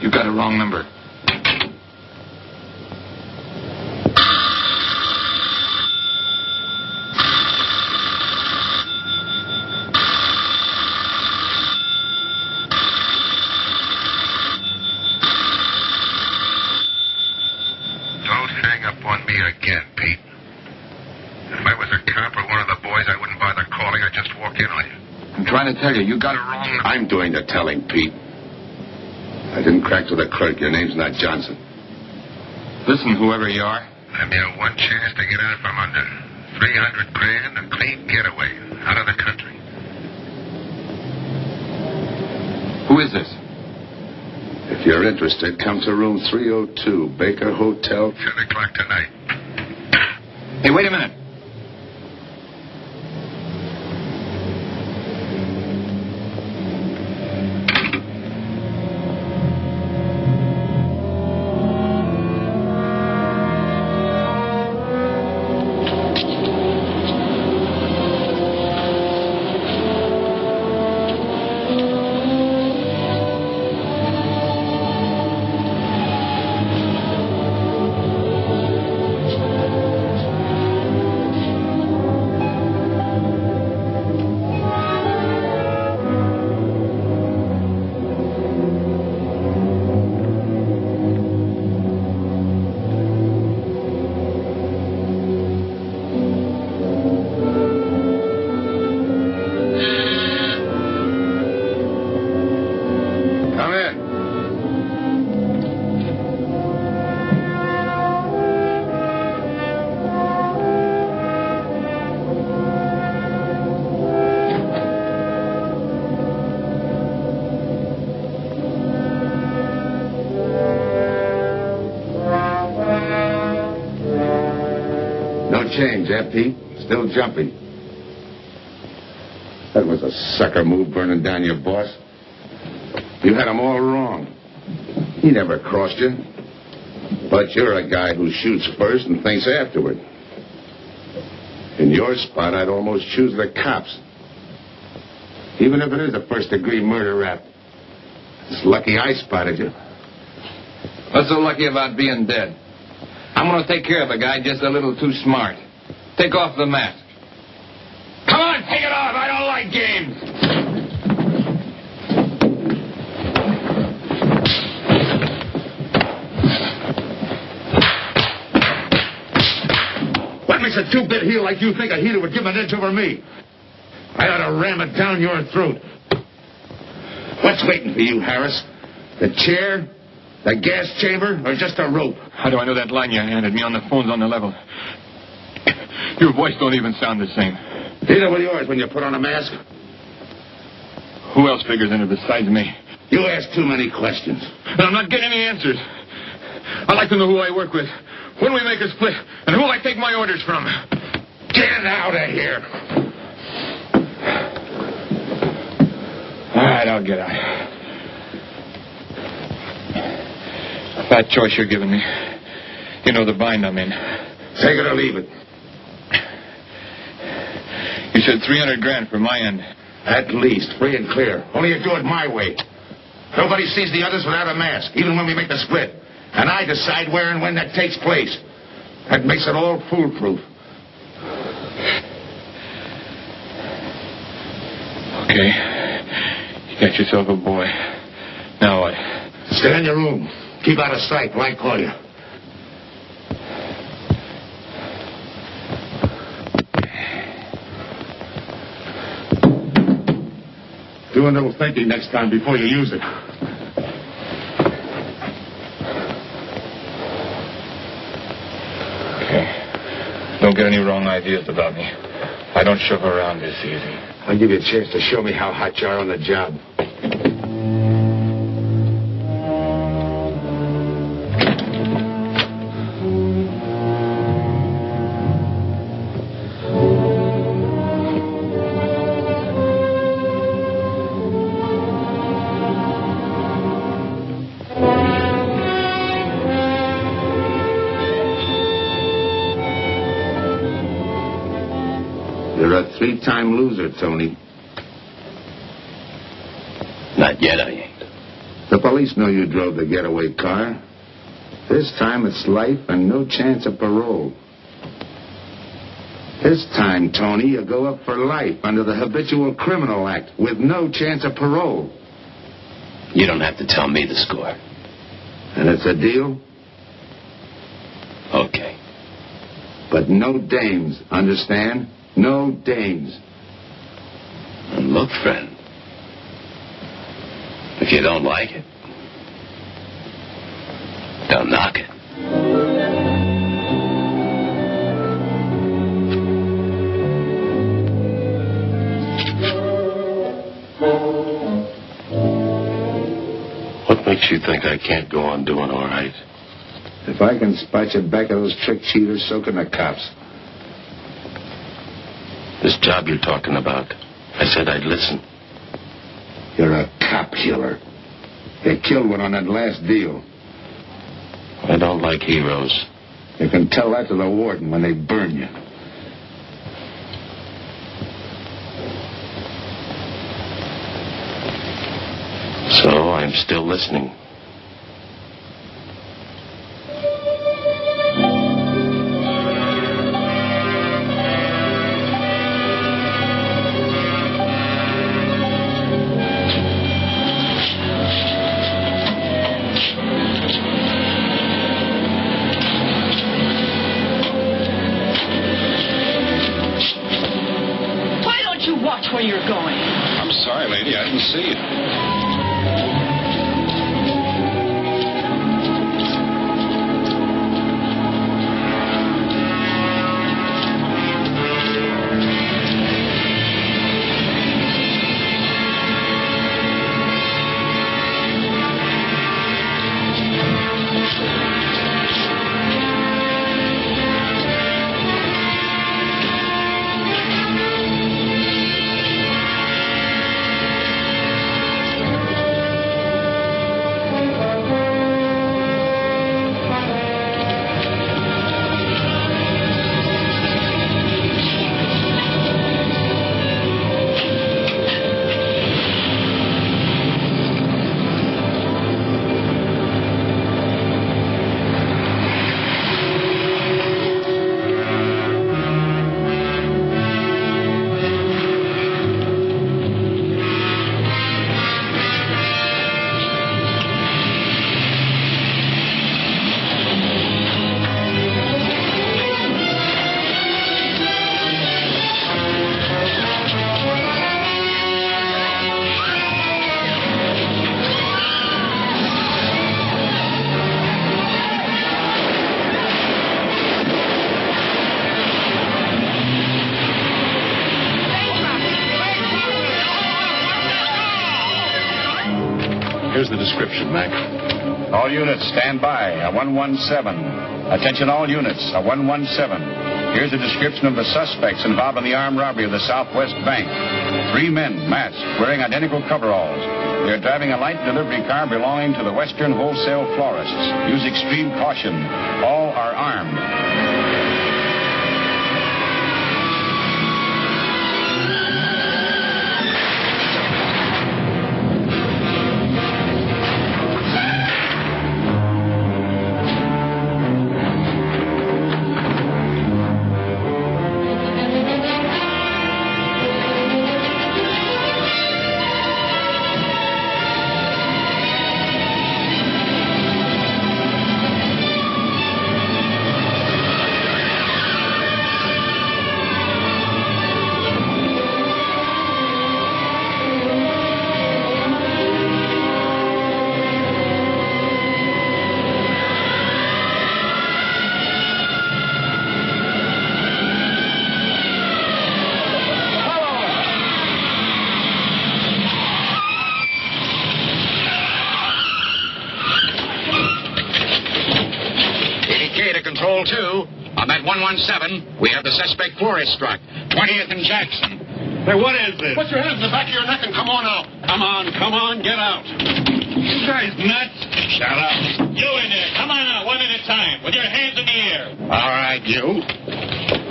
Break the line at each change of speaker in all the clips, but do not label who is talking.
You got a wrong number.
Don't hang up on me again, Pete. If I was a cop or one of the boys, I wouldn't bother calling. I'd just walk in on you.
I'm trying to tell you, you got it wrong.
I'm doing the telling, Pete. I didn't crack to the clerk. Your name's not Johnson.
Listen, whoever you are.
I'm your one chance to get out from under. 300 grand, a clean getaway. Out of the country.
Who is this?
If you're interested, come to room 302, Baker Hotel.
10 o'clock tonight.
Hey, wait a minute.
Change, eh, Pete? Still jumping. That was a sucker move, burning down your boss. You had him all wrong. He never crossed you. But you're a guy who shoots first and thinks afterward. In your spot, I'd almost choose the cops. Even if it is a first-degree murder rap. It's lucky I spotted you.
What's so lucky about being dead? I'm going to take care of a guy just a little too smart. Take off the mask. Come on, take it off. I don't like games.
What makes a two-bit heel like you think a heater would give an edge over me? I ought to ram it down your throat. What's waiting for you, Harris? The chair? The gas chamber? Or just a rope?
How do I know that line you handed me on the phone's on the level? Your voice don't even sound the same.
Neither will yours when you put on a mask.
Who else figures in it besides me?
You ask too many questions.
And I'm not getting any answers. I'd like to know who I work with, when we make a split, and who I take my orders from.
Get out of here.
All right, I'll get out. Bad choice you're giving me. You know the bind I'm in.
Take it or leave it.
You said 300 grand for my end.
At least, free and clear. Only you do it my way. Nobody sees the others without a mask, even when we make the split. And I decide where and when that takes place. That makes it all foolproof.
Okay. You got yourself a boy. Now what?
Stay in your room. Keep out of sight till I call you. Do a little thinking next time before you use it.
Okay. Don't get any wrong ideas about me. I don't shove around this easy.
I'll give you a chance to show me how hot you are on the job. You're a three-time loser, Tony.
Not yet, I ain't.
The police know you drove the getaway car. This time it's life and no chance of parole. This time, Tony, you go up for life under the Habitual Criminal Act with no chance of parole.
You don't have to tell me the score.
And it's a deal?
Okay.
But no dames, understand? No dames.
And look, friend, if you don't like it, don't knock it.
What makes you think I can't go on doing all right?
If I can spot you back of those trick cheaters, so can the cops.
This job you're talking about, I said I'd listen.
You're a cop killer. You killed one on that last deal.
I don't like heroes.
You can tell that to the warden when they burn you.
So I'm still listening.
Why don't you watch where you're going?
I'm sorry, lady. I didn't see you.
Here's the description, Mac.
All units, stand by. A 117. Attention all units. A 117. Here's a description of the suspects involved in the armed robbery of the Southwest Bank. 3 men, masked, wearing identical coveralls. They're driving a light delivery car belonging to the Western Wholesale Florists. Use extreme caution. All are armed.
Control 2. On that 117, we have the suspect Flores struck. 20th and Jackson.
Hey, what is this?
Put your hands in the back of your neck and come on out.
Come on, get out. You guys nuts?
Shut up.
You in there. Come on out, one at a time, with your hands in the air.
All right, you.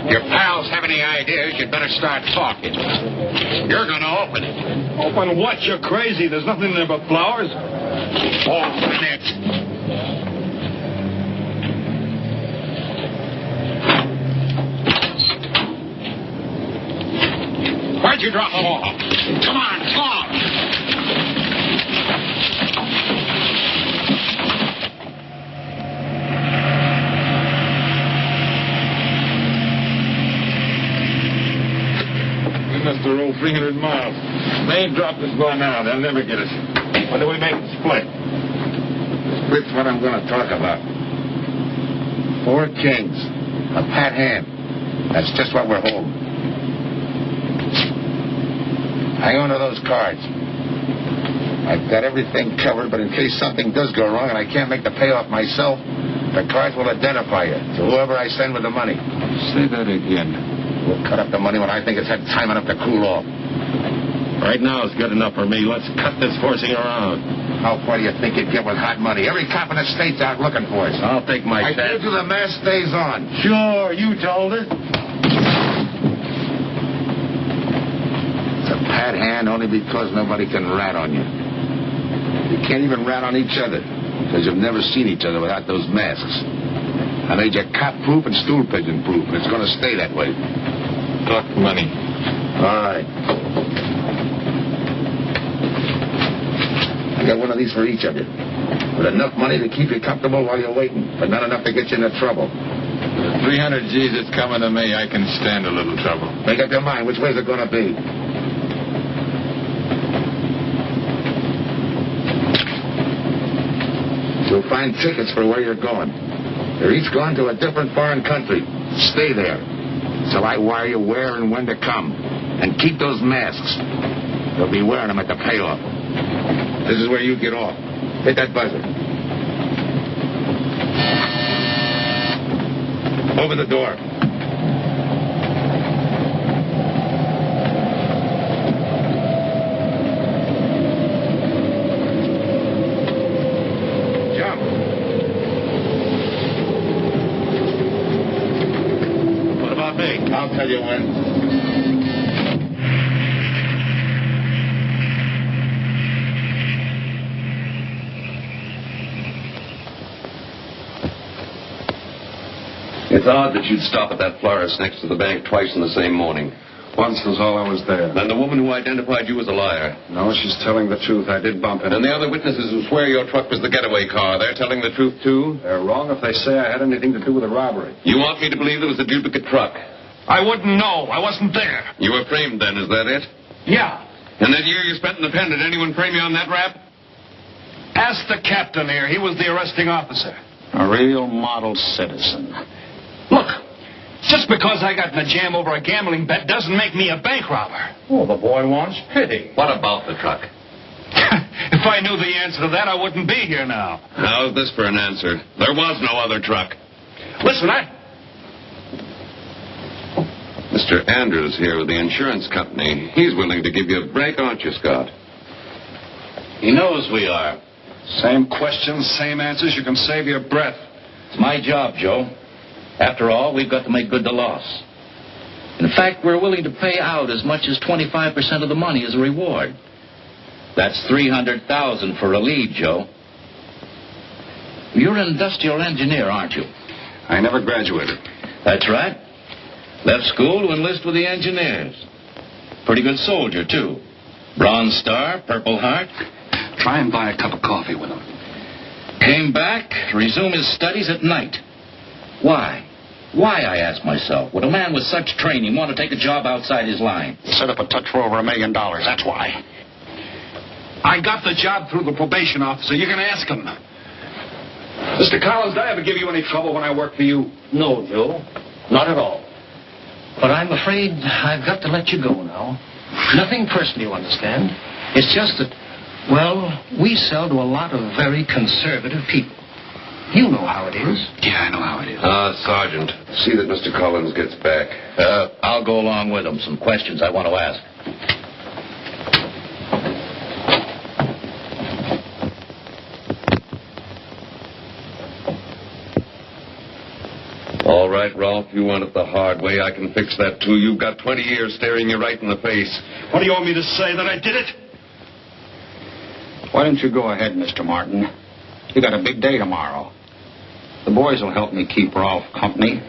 Your pals have any ideas, you'd better start talking. You're going to open it.
Open what? You're crazy. There's nothing there but flowers.
Open it. Where'd you drop them off? Come on, talk.
We must have rolled 300 miles. They ain't dropped us by now. They'll never get us. When do we make the split?
Split's what I'm going to talk about. 4 kings. A pat hand. That's just what we're holding. Hang on to those cards. I've got everything covered, but in case something does go wrong and I can't make the payoff myself, the cards will identify you to whoever I send with the money.
Say that again.
We'll cut up the money when I think it's had time enough to cool off.
Right now is good enough for me. Let's cut this horsing around.
How far do you think you'd get with hot money? Every cop in the state's out looking for us.
I'll take my
I
chance.
told you the mask stays on.
Sure, you told her.
It's a pat hand only because nobody can rat on you. You can't even rat on each other because you've never seen each other without those masks. I made you cop-proof and stool pigeon-proof, and it's going to stay that way.
Talk money.
All right. I got one of these for each of you. With enough money to keep you comfortable while you're waiting, but not enough to get you into trouble.
300 G's that's coming to me, I can stand a little trouble.
Make up your mind. Which way's it going to be? You'll find tickets for where you're going. They're each going to a different foreign country. Stay there. So I wire you where and when to come. And keep those masks. You'll be wearing them at the payoff. This is where you get off. Hit that buzzer. Open the door. Jump.
What about me?
I'll tell you when.
It's odd that you'd stop at that florist next to the bank twice in the same morning.
Once was all I was there.
And the woman who identified you as a liar.
No, she's telling the truth. I did bump into
And the other witnesses who swear your truck was the getaway car, they're telling the truth too?
They're wrong if they say I had anything to do with the robbery.
You want me to believe there was a duplicate truck?
I wouldn't know. I wasn't there.
You were framed then, is that it?
Yeah.
And that year you spent in the pen, did anyone frame you on that rap?
Ask the captain here. He was the arresting officer. A real model citizen. Look, just because I got in a jam over a gambling bet doesn't make me a bank robber. Oh, the boy wants pity.
What about the truck?
If I knew the answer to that, I wouldn't be here now.
How's this for an answer? There was no other truck.
Listen,
Mr. Andrews here with the insurance company. He's willing to give you a break, aren't you, Scott?
He knows we are.
Same questions, same answers. You can save your breath.
It's my job, Joe. After all, we've got to make good the loss. In fact, we're willing to pay out as much as 25% of the money as a reward. That's $300,000 for a lead, Joe. You're an industrial engineer, aren't you?
I never graduated.
That's right. Left school to enlist with the engineers. Pretty good soldier, too. Bronze Star, Purple Heart.
Try and buy a cup of coffee with him.
Came back to resume his studies at night. Why? Why, I ask myself, would a man with such training want to take a job outside his line?
Set up a touch for over $1 million. That's why. I got the job through the probation officer. You can ask him. Mr. Collins, did I ever give you any trouble when I worked for you?
No, Joe. Not at all. But I'm afraid I've got to let you go now. Nothing personal, you understand. It's just that, well, we sell to a lot of very conservative people. You know how it is.
Yeah, I know how it is.
Sergeant, see that Mr. Collins gets back.
I'll go along with him. Some questions I want to ask. All
right, Rolfe. You want it the hard way. I can fix that, too. You've got 20 years staring you right in the face.
What do you want me to say, that I did it?
Why don't you go ahead, Mr. Martin? You got a big day tomorrow. The boys will help me keep Rolfe company.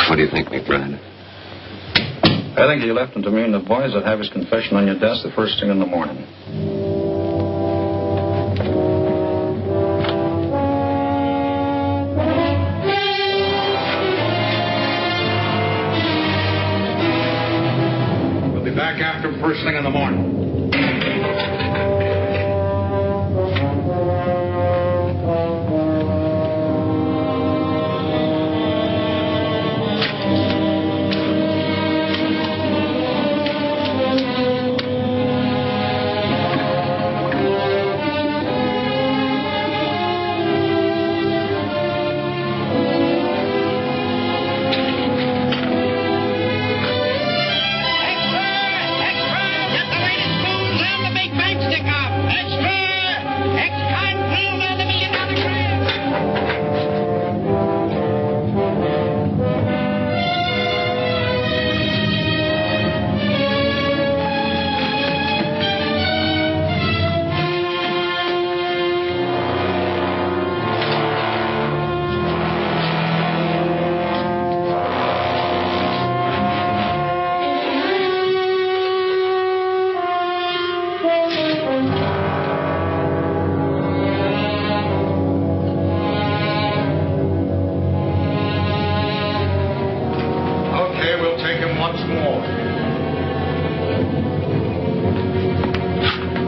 What do you think, McBride?
I think you left him to me, and the boys will have his confession on your desk the first thing in the morning.
We'll be back after first thing in the morning.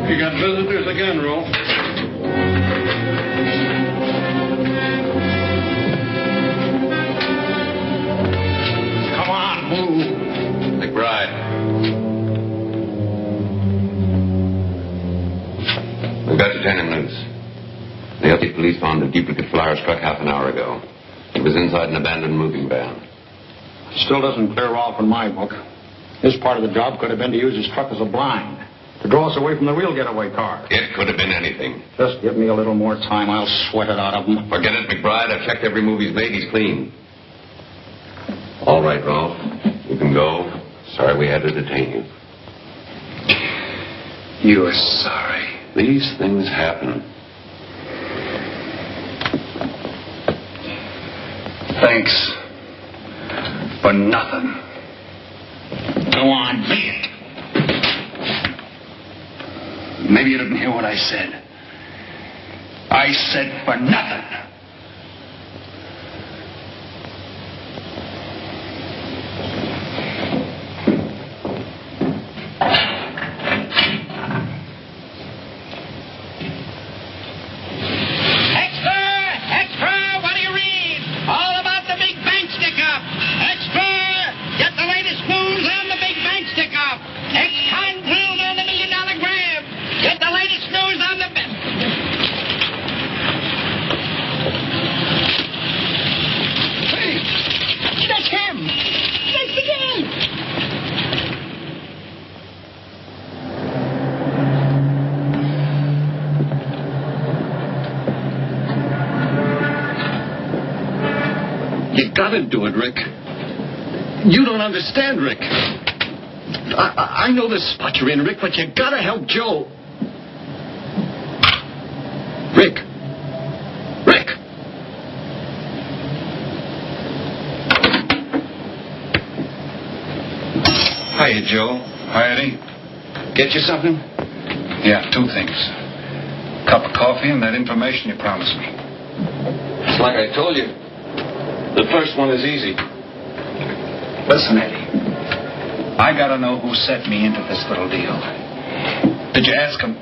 You got visitors again, Rolfe. Come on, move.
McBride. We've got to turn him loose. The LT police found a duplicate flyer struck half an hour ago. It was inside an abandoned moving van.
Still doesn't clear Rolfe in my book. His part of the job could have been to use his truck as a blind, to draw us away from the real getaway car.
It could have been anything.
Just give me a little more time. I'll sweat it out of him.
Forget it, McBride. I've checked every move he's made. He's clean. All right, Rolfe. You can go. Sorry we had to detain you.
You are sorry.
These things happen.
Thanks. For nothing. Go on, be it. Maybe you didn't hear what I said. I said for nothing.
You gotta do it, Rick. You don't understand, Rick. I know the spot you're in, Rick, but you gotta help Joe. Rick. Rick.
Hiya, Joe. Hi, Eddie. Get you something? Yeah, two things. Cup of coffee and that information you promised me.
It's like I told you. The first one is easy.
Listen, Eddie. I gotta know who set me into this little deal. Did you ask him?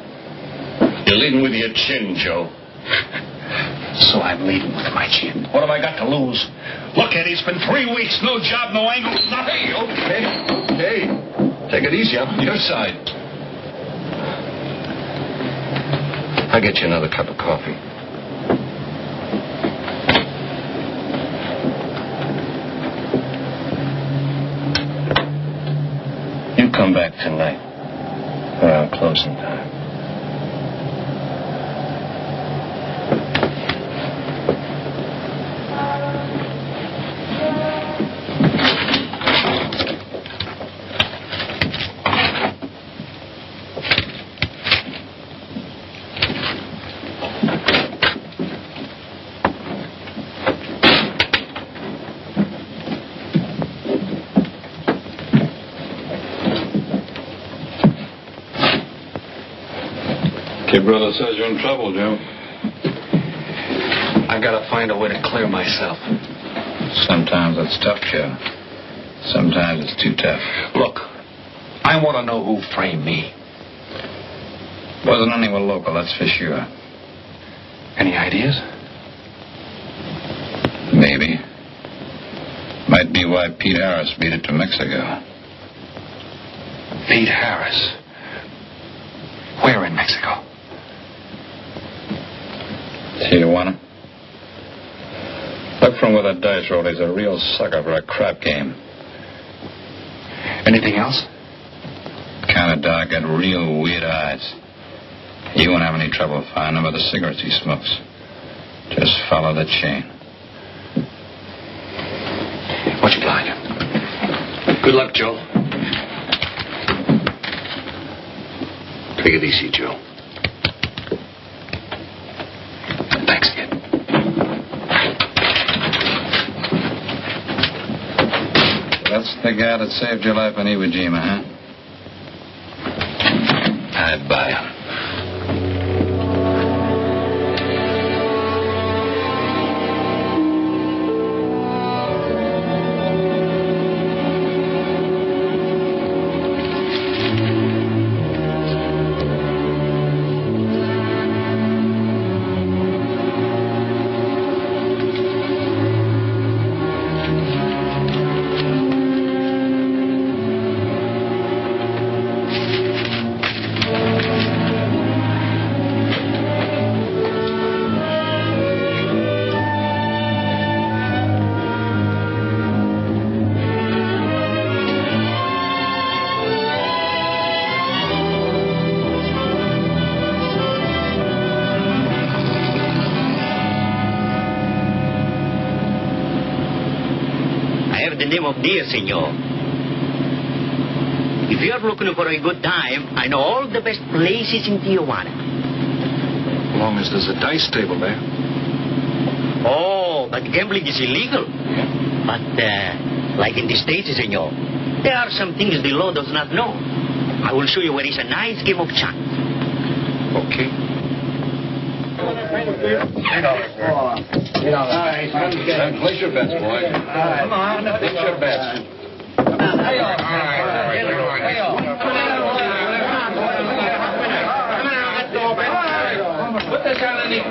You're leading with your chin, Joe.
So I'm leading with my chin. What have I got to lose? Look, Eddie, it's been 3 weeks. No job, no angle, nothing.
Okay. Take it easy. I'm on your side. I'll get you another cup of coffee. You come back tonight. Well, closing time.
Your brother says you're in trouble, Joe.
I've got to find a way to clear myself.
Sometimes it's tough, Joe. Sometimes it's too tough.
Look, I want to know who framed me.
Wasn't anyone local, that's for sure.
Any ideas?
Maybe. Might be why Pete Harris beat it to Mexico.
Pete Harris? Where in Mexico?
See, you want him? Look from where that dice rolled. He's a real sucker for a crap game.
Anything else?
Kind of dark, got real weird eyes. You won't have any trouble finding him by the cigarettes he smokes. Just follow the chain.
What you like? Good luck, Joe. Take it easy, Joe. Thanks, kid.
That's the guy that saved your life in Iwo Jima, huh? I'd buy him.
Dear senor, if you're looking for a good time, I know all the best places in Tijuana.
As long as there's a dice table there.
Oh, but gambling is illegal. But, like in the States, senor, there are some things the law does not know. I will show you where is a nice game of chance.
Okay.
Place your bets, boys. Come on, place your bets. Put this on the knee.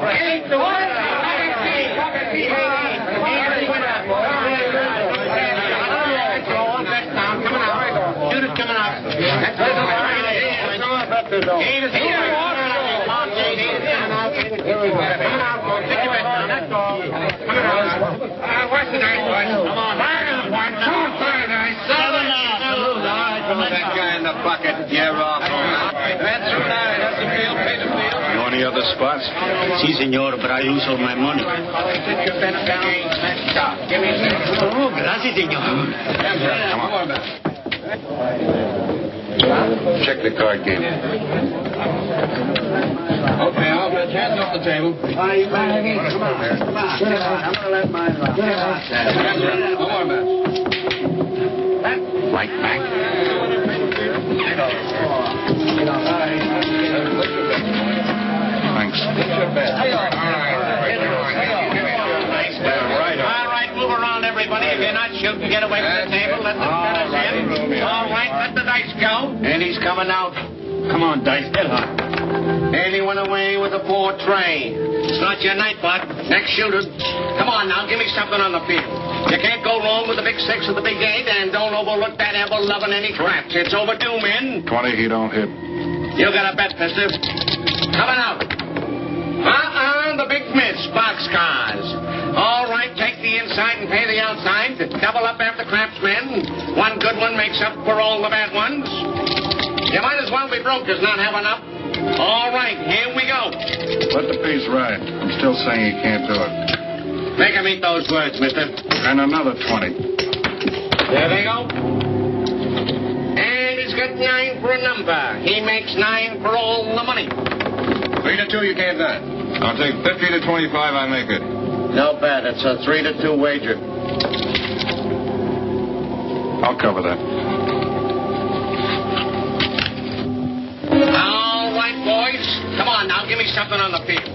Shoot it coming out. What's the night, boys? Come on. That guy in the bucket. Yeah, Rolfe. That's right. That's the field. Pay the field.
You know any other spots?
Si, senor, but I lose all my money. Oh, gracias, senor.
Come on. Check the card game.
Okay, I'll bet hands off the table. Come on. I'm going to let mine run. One more bet.
Right back.
Thanks.
All right, move around, everybody. If you're not shooting, get away from the table. Let the finish in. All right, let the dice go.
And he's coming out. Come on, Dice, get hot. And he went away with a 4 tray.
It's not your night, bud.
Next shooter. Come on now, give me something on the field. You can't go wrong with the big 6 or the big 8, and don't overlook that ever-loving any craps. It's overdue, men.
20 he don't hit.
You got a bet, mister. Coming out. The big miss, boxcars. All right, take the inside and pay the outside. Double up after craps, men. One good one makes up for all the bad ones.
You might as well be broke as not have enough. All right, here we go.
Let the piece ride. I'm still saying he can't do it.
Make him eat those words, mister.
And another 20.
There they go. And he's got 9 for a number. He makes 9 for all the money.
3 to 2, you can't do it. I'll take 50 to 25, I make it.
No bad. It's a 3 to 2 wager.
I'll cover that.
All right, boys. Come on now, give me something on the field.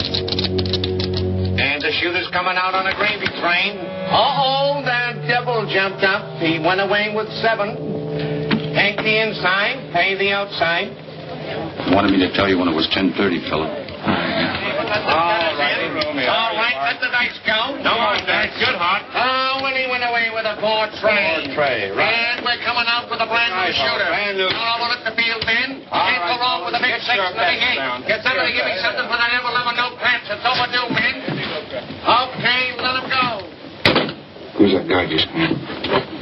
And the shooter's coming out on a gravy train. Uh-oh, that devil jumped up. He went away with 7. Take the inside, pay the outside.
Wanted me to tell you when it was 10:30, fella.
All right, let the dice go.
No more dice. Good, Hart.
Oh, when he went away with a 4 tray.
4 tray, right.
And we're coming out with a brand new shooter.
Brand new.
All over at the field, men.
All
Can't go
right,
wrong with a big
get
6
your
and a big
bets
8.
down.
Get somebody to give me something for the never loving no cramps. It's overdue, men. Okay, let him go.
Who's that guy just come?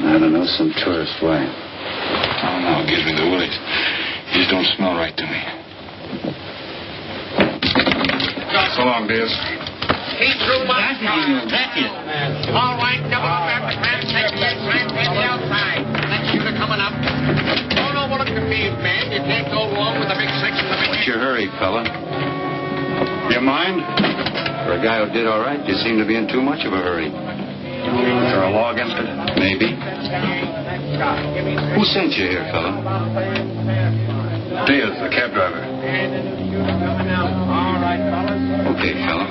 I don't know, some tourist fly.
Oh, no, it gives me the willies. He just don't smell right to me.
So long, Diaz.
He threw my All right, double up after cramps. Take the inside, pay the outside. That shooter coming up. Don't overlook the field, man. You can't go wrong with a big 6 and a big 8.
What's your hurry, fella? You mind?
For a guy who did all right, you seem to be in too much of a hurry.
Is there a law against it?
Maybe. Who sent you here, fella?
Diaz, the cab driver.
Okay, fella.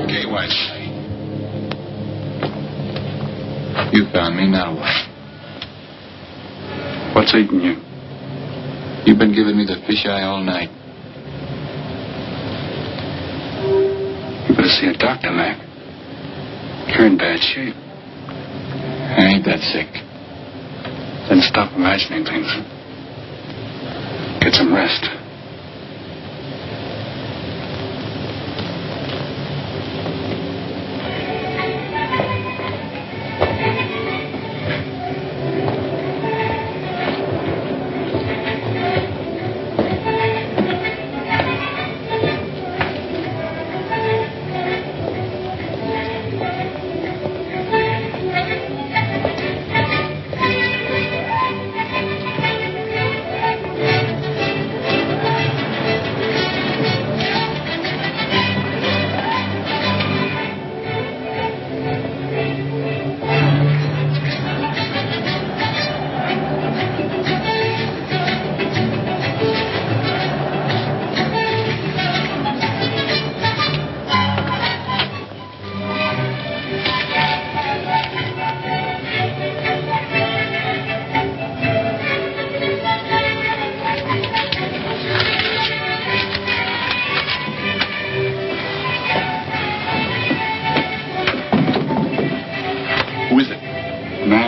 Okay, White. You found me, now what?
What's eating you?
You've been giving me the fisheye all night.
You better see a doctor, Mac. You're in bad shape.
I ain't that sick.
Then stop imagining things. Get some rest.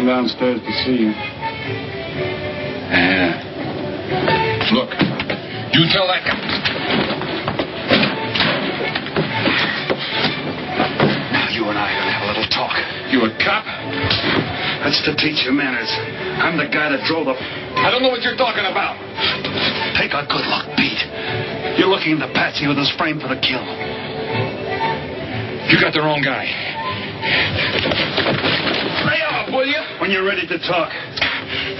Downstairs to see you.
Yeah. Look, you tell that guy.
Now you and I are going to have a little talk.
You a cop?
That's to teach you manners. I'm the guy that drove the...
I don't know what you're talking about.
Take a good look, Pete. You're looking into Patsy with his frame for the kill.
You got the wrong guy. Lay off, will you?
When you're ready to talk.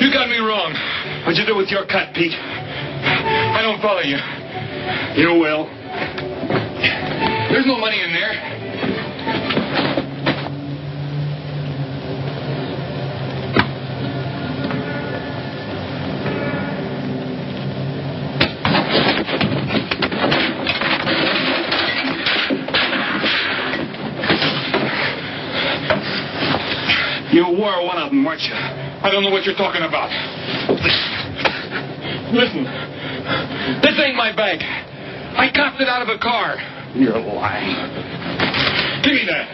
You got me wrong.
What'd you do with your cut, Pete?
I don't follow you.
You will.
There's no money in there.
You were one of them, weren't you?
I don't know what you're talking about. Listen. This ain't my bag. I copped it out of a car.
You're lying.
Give me that.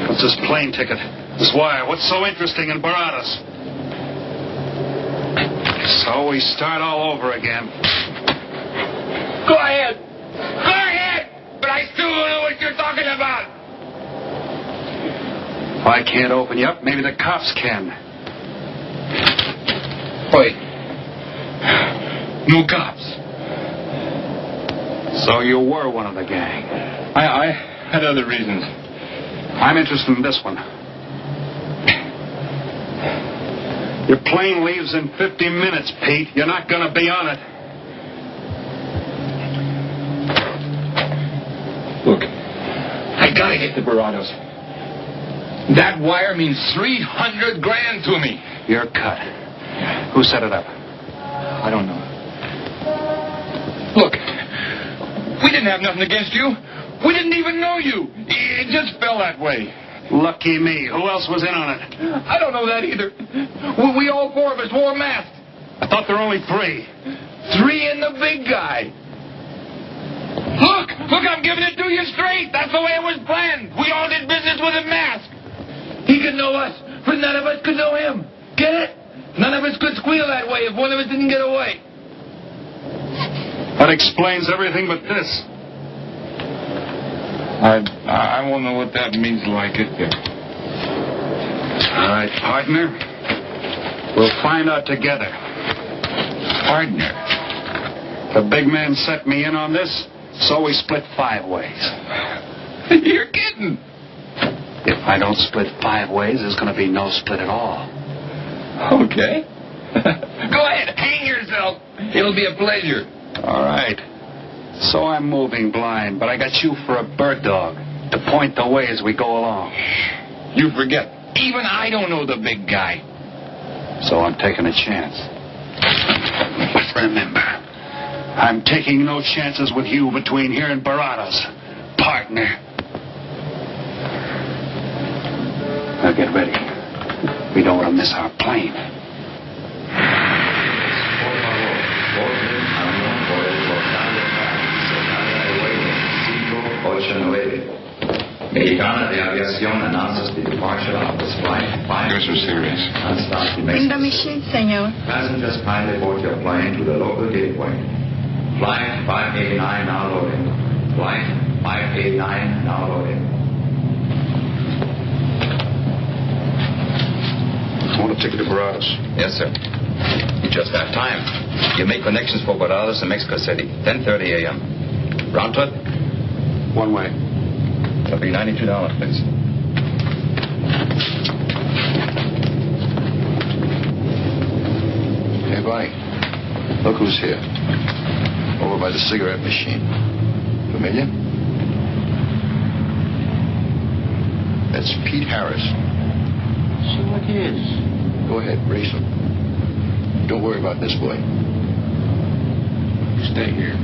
What's this plane ticket? This wire? What's so interesting in Baradas? So we start all over again.
Go ahead. Go ahead! But I still don't know what you're talking about.
If I can't open you up, maybe the cops can.
Wait. No cops.
So you were one of the gang.
I had other reasons.
I'm interested in this one. Your plane leaves in 50 minutes, Pete. You're not going to be on it.
Look, I gotta get to Barados. That wire means $300,000 to me.
You're cut. Who set it up?
I don't know. Look, we didn't have nothing against you. We didn't even know you. It just fell that way.
Lucky me. Who else was in on it?
I don't know that either. We all four of us wore masks.
I thought there were only 3.
3 and the big guy. Look, I'm giving it to you straight. That's the way it was planned. We all did business with a mask. He could know us, but none of us could know him. Get it? None of us could squeal that way if one of us didn't get away.
That explains everything but this.
I won't know what that means till I get there.
All right, partner. We'll find out together.
Partner?
The big man set me in on this, so we split 5 ways.
You're kidding.
If I don't split 5 ways, there's going to be no split at all.
Okay. Go ahead, hang yourself. It'll be a pleasure.
All right. So I'm moving blind, but I got you for a bird dog to point the way as we go along.
You forget. Even I don't know the big guy.
So I'm taking a chance. But remember, I'm taking no chances with you between here and Barados, partner. Now get ready. We don't want to miss our plane.
Mexicana de Aviación announces the departure of this flight.
Yours are serious.
Bring the machine, senor.
Passengers kindly board your plane to the local gateway. Flight 589 now loading. Flight 589 now loading.
I want a ticket to Barados.
Yes, sir. You just have time. You make connections for Barados and Mexico City. 10:30 a.m. Round trip?
One way.
That'll be $92, please.
Hey, Bonnie. Look who's here. Over by the cigarette machine. Familiar? That's Pete Harris.
So it is.
Go ahead, race him. Don't worry about this boy. Stay here.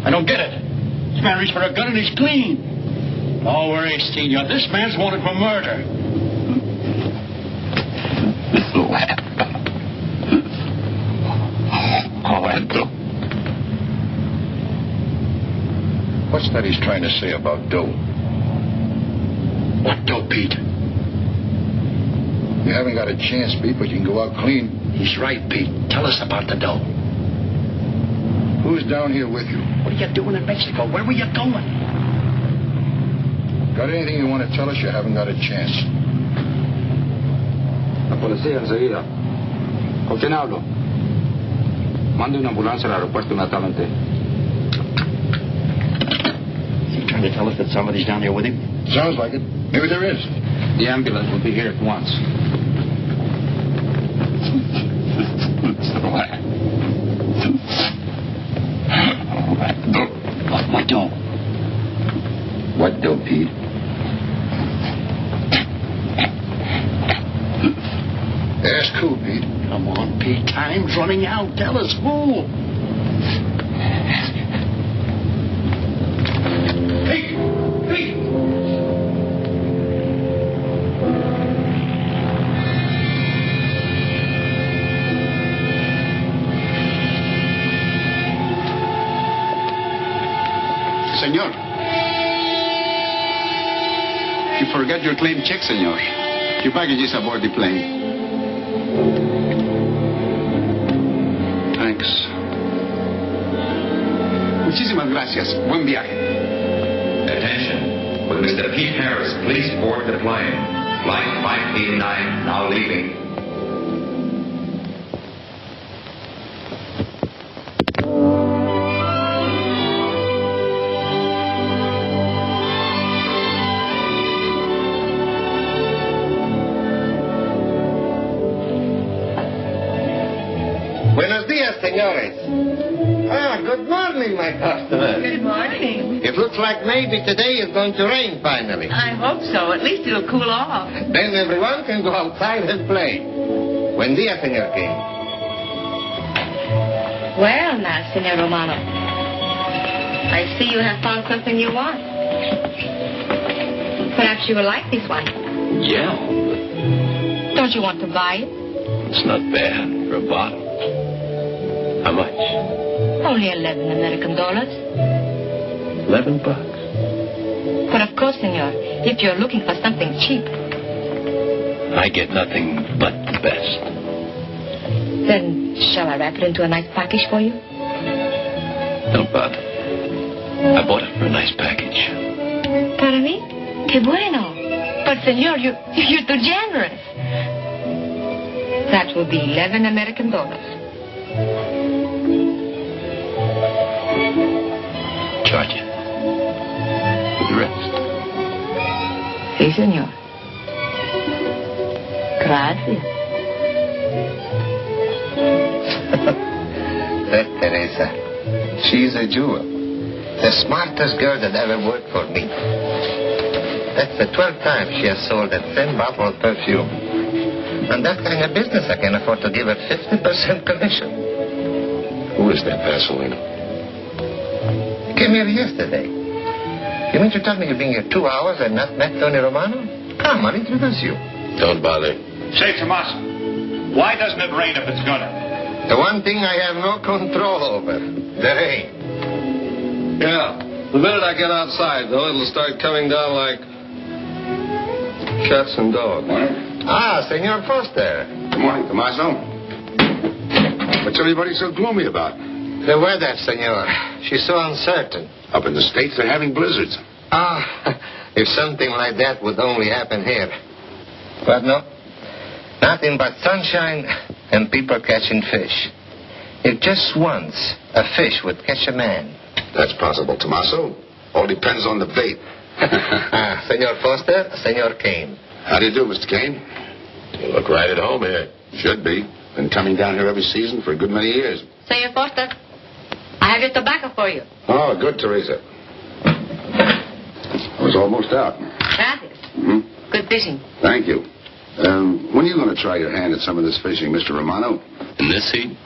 I don't get it. This man reached for a gun and he's clean. Don't worry, Senor. This man's wanted for murder.
What's that he's trying to say about dough?
What dough, Pete?
You haven't got a chance, Pete, but you can go out clean.
He's right, Pete. Tell us about the dough.
Who's down here with you?
What are you doing in Mexico? Where were you going?
Got anything you want to tell us? You haven't got a chance.
La policía enseguida. ¿Con quién hablo? Mande una ambulancia al aeropuerto inmediatamente.
Is he trying to tell us that somebody's down here with him?
Sounds like it. Maybe there is.
The ambulance will be here at once.
What dough?
What dough, Pete? Ask who, Pete?
Come on, Pete. Time's running out. Tell us who.
Pete!
senor. You forgot your claim check, senor. Your baggage is aboard the plane. Thanks. Muchísimas gracias. Buen viaje.
Attention. Will Mr. Pete Harris please board the plane? Flight 589 now leaving.
Buenos días, señores. Good morning, my customer.
Good morning.
It looks like maybe today is going to rain finally.
I hope so. At least it'll cool off.
Then everyone can go outside and play. Buen día, señor King.
Well, now, Senor Romano, I see you have found something you want. Perhaps you will like this one.
Yeah.
Don't you want to buy it?
It's not bad for a bottle. How much?
Only $11 American.
$11.
But of course, senor, if you're looking for something cheap,
I get nothing but the best.
then shall I wrap it into a nice package for you?
Don't bother. I bought it for a nice package.
Para mí? Que bueno. But senor, you're too generous. That will be $11 American.
Charge it. For the rest.
Si, senor. Gracias.
That Teresa, she's a jewel. The smartest girl that ever worked for me. That's the 12th time she has sold that same bottle of perfume. And that kind of business, I can afford to give her 50% commission.
Who is that Vaseline?
Came here yesterday. You mean to tell me you've been here 2 hours and not met Tony Romano? Come, I'll introduce you.
Don't bother.
Say, Tomas, why doesn't it rain if it's gonna?
The one thing I have no control over, the rain.
Yeah. The minute I get outside, though, it'll start coming down like cats and dogs.
Ah, Senor Foster.
Good morning, Tommaso. What's everybody so gloomy about?
The weather, senor. She's so uncertain.
Up in the States, they're having blizzards.
Ah, if something like that would only happen here. But no. Nothing but sunshine and people catching fish. If just once a fish would catch a man.
That's possible, Tommaso. All depends on the bait.
Senor Foster, Senor Kane.
How do you do, Mr. Kane? You look right at home here. Should be. Been coming down here every season for a good many years.
Senor Foster, I have your tobacco for you.
Oh, good, Teresa. I was almost out.
Gracias.
Mm-hmm.
Good fishing.
Thank you. When are you going to try your hand at some of this fishing, Mr. Romano?
In this heat?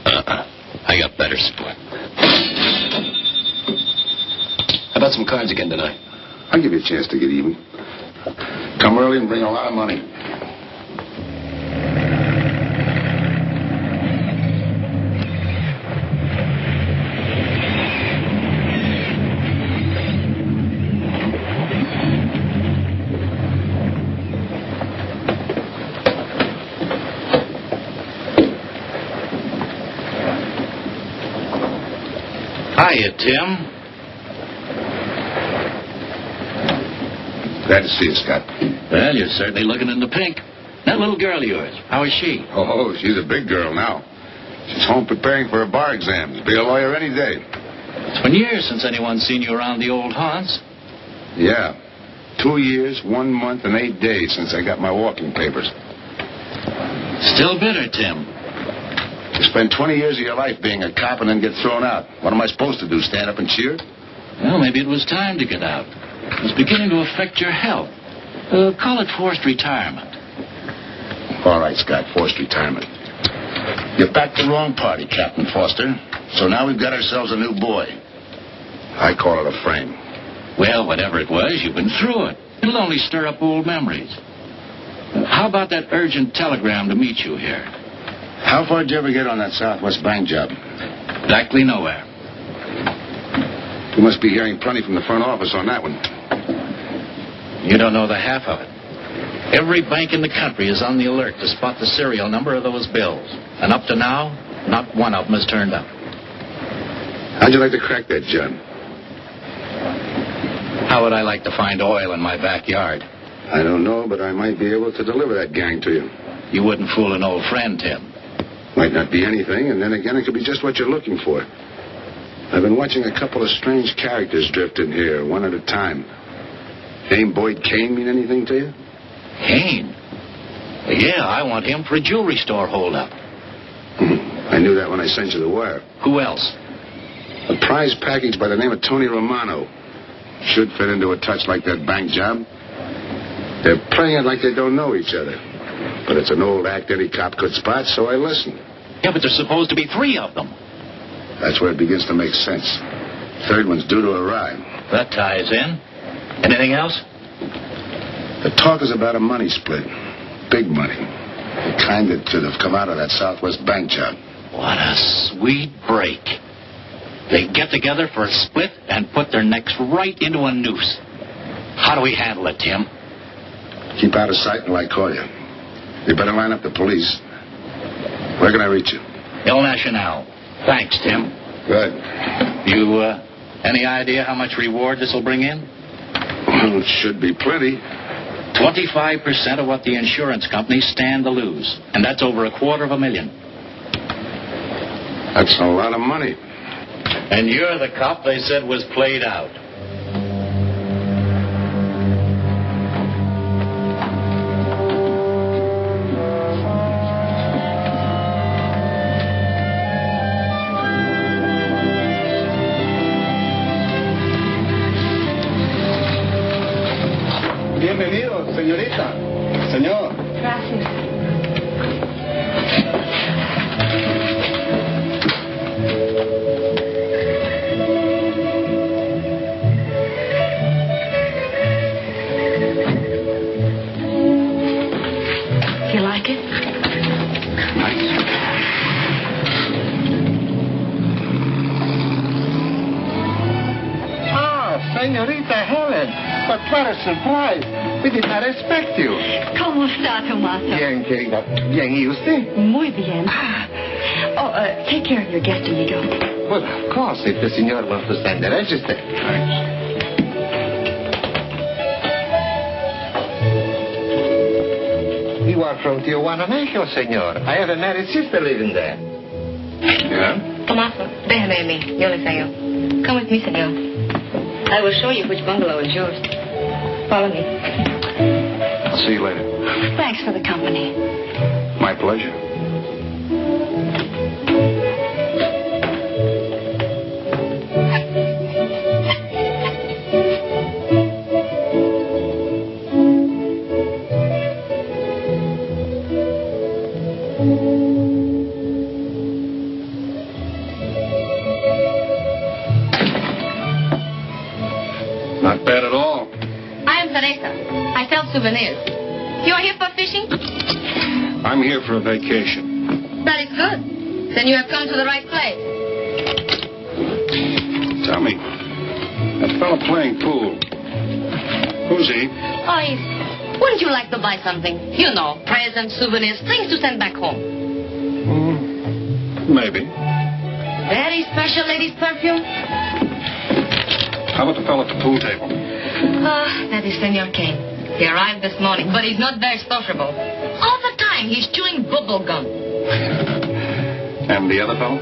I got better sport. How about some cards again tonight?
I'll give you a chance to get even. Come early and bring a lot of money.
Hiya, Tim.
Glad to see you, Scott.
Well, you're certainly looking in the pink. That little girl of yours, how is she?
Oh, she's a big girl now. She's home preparing for her bar exams. Be a lawyer any day.
It's been years since anyone's seen you around the old haunts.
Yeah. 2 years, 1 month, and 8 days since I got my walking papers.
Still bitter, Tim.
You spend 20 years of your life being a cop and then get thrown out. What am I supposed to do, stand up and cheer?
Well, maybe it was time to get out. It was beginning to affect your health. Call it forced retirement.
All right, Scott, forced retirement. You backed the wrong party, Captain Foster. So now we've got ourselves a new boy. I call it a frame.
Well, whatever it was, you've been through it. It'll only stir up old memories. How about that urgent telegram to meet you here?
How far did you ever get on that Southwest Bank job?
Exactly nowhere.
You must be hearing plenty from the front office on that one.
You don't know the half of it. Every bank in the country is on the alert to spot the serial number of those bills. And up to now, not one of them has turned up.
How'd you like to crack that, John?
How would I like to find oil in my backyard?
I don't know, but I might be able to deliver that gang to you.
You wouldn't fool an old friend, Tim.
Might not be anything, and then again, it could be just what you're looking for. I've been watching a couple of strange characters drift in here, one at a time. Name Boyd Kane mean anything to you?
Kane? Yeah, I want him for a jewelry store holdup.
I knew that when I sent you the wire.
Who else?
A prize package by the name of Tony Romano. Should fit into a touch like that bank job. They're playing it like they don't know each other. But it's an old act any cop could spot, so I listen.
Yeah, but there's supposed to be 3 of them.
That's where it begins to make sense. Third one's due to arrive.
That ties in. Anything else?
The talk is about a money split. Big money. The kind that should have come out of that Southwest bank job.
What a sweet break. They get together for a split and put their necks right into a noose. How do we handle it, Tim?
Keep out of sight until I call you. You better line up the police. Where can I reach you?
El Nacional. Thanks, Tim.
Good.
You, any idea how much reward this will bring in?
Well, it should be plenty.
25% of what the insurance companies stand to lose. And that's over $250,000.
That's a lot of money.
And you're the cop they said was played out.
Bienvenido, señorita. Señor.
Gracias. You like it?
Ah, señorita Helen. But what a surprise. We did not expect you.
¿Cómo está, Tomaso?
Bien, querida. Bien, ¿y usted?
Muy bien. Oh, take care of your guest when you go.
Well, of course, if the senor wants to send the register. You are from Tijuana, Mexico, senor. I have a married sister living there.
Yeah?
Tomaso, déjame a mí. Yo le enseño. Come with me, senor. I will show you which bungalow is yours. Follow me.
I'll see you later.
Thanks for the company.
My pleasure. Not bad at all.
I am Teresa. I sell souvenirs. You are here for fishing?
I'm here for a vacation.
That is good. Then you have come to the right place.
Tell me, that fella playing pool, who's he?
Oh, wouldn't you like to buy something? You know, presents, souvenirs, things to send back home.
Maybe.
Very special ladies' perfume?
How about the fella at the pool table?
That is Senor Kane. He arrived this morning, but he's not very sociable. All the time, he's chewing bubble gum.
And the other fellow?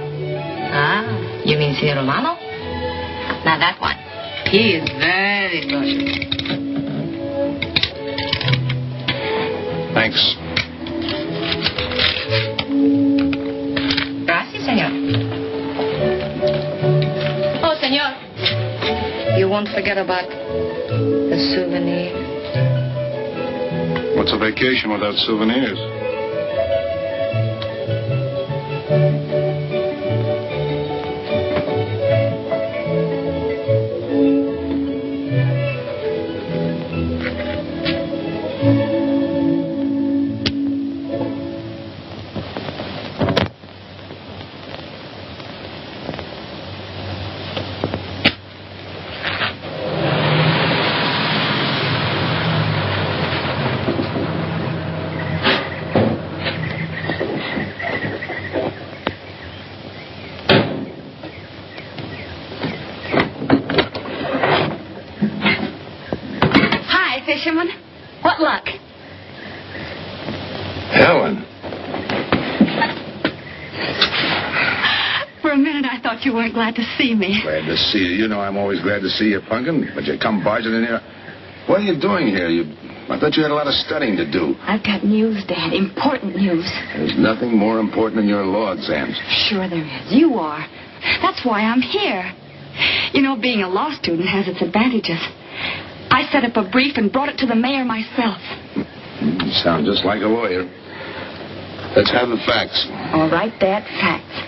Ah, you mean Senor Romano? Now that one. He is very social.
Thanks.
Gracias, senor. Oh, senor. You won't forget about the souvenir.
What's a vacation without souvenirs?
luck?
Helen.
For a minute, I thought you weren't glad to see me.
Glad to see you. You know I'm always glad to see you, Punkin. But you come barging in here. What are you doing here? I thought you had a lot of studying to do.
I've got news, Dad. Important news.
There's nothing more important than your law exams.
Sure there is. You are. That's why I'm here. You know, being a law student has its advantages. I set up a brief and brought it to the mayor myself.
You sound just like a lawyer. Let's have the facts.
All right, Dad, facts.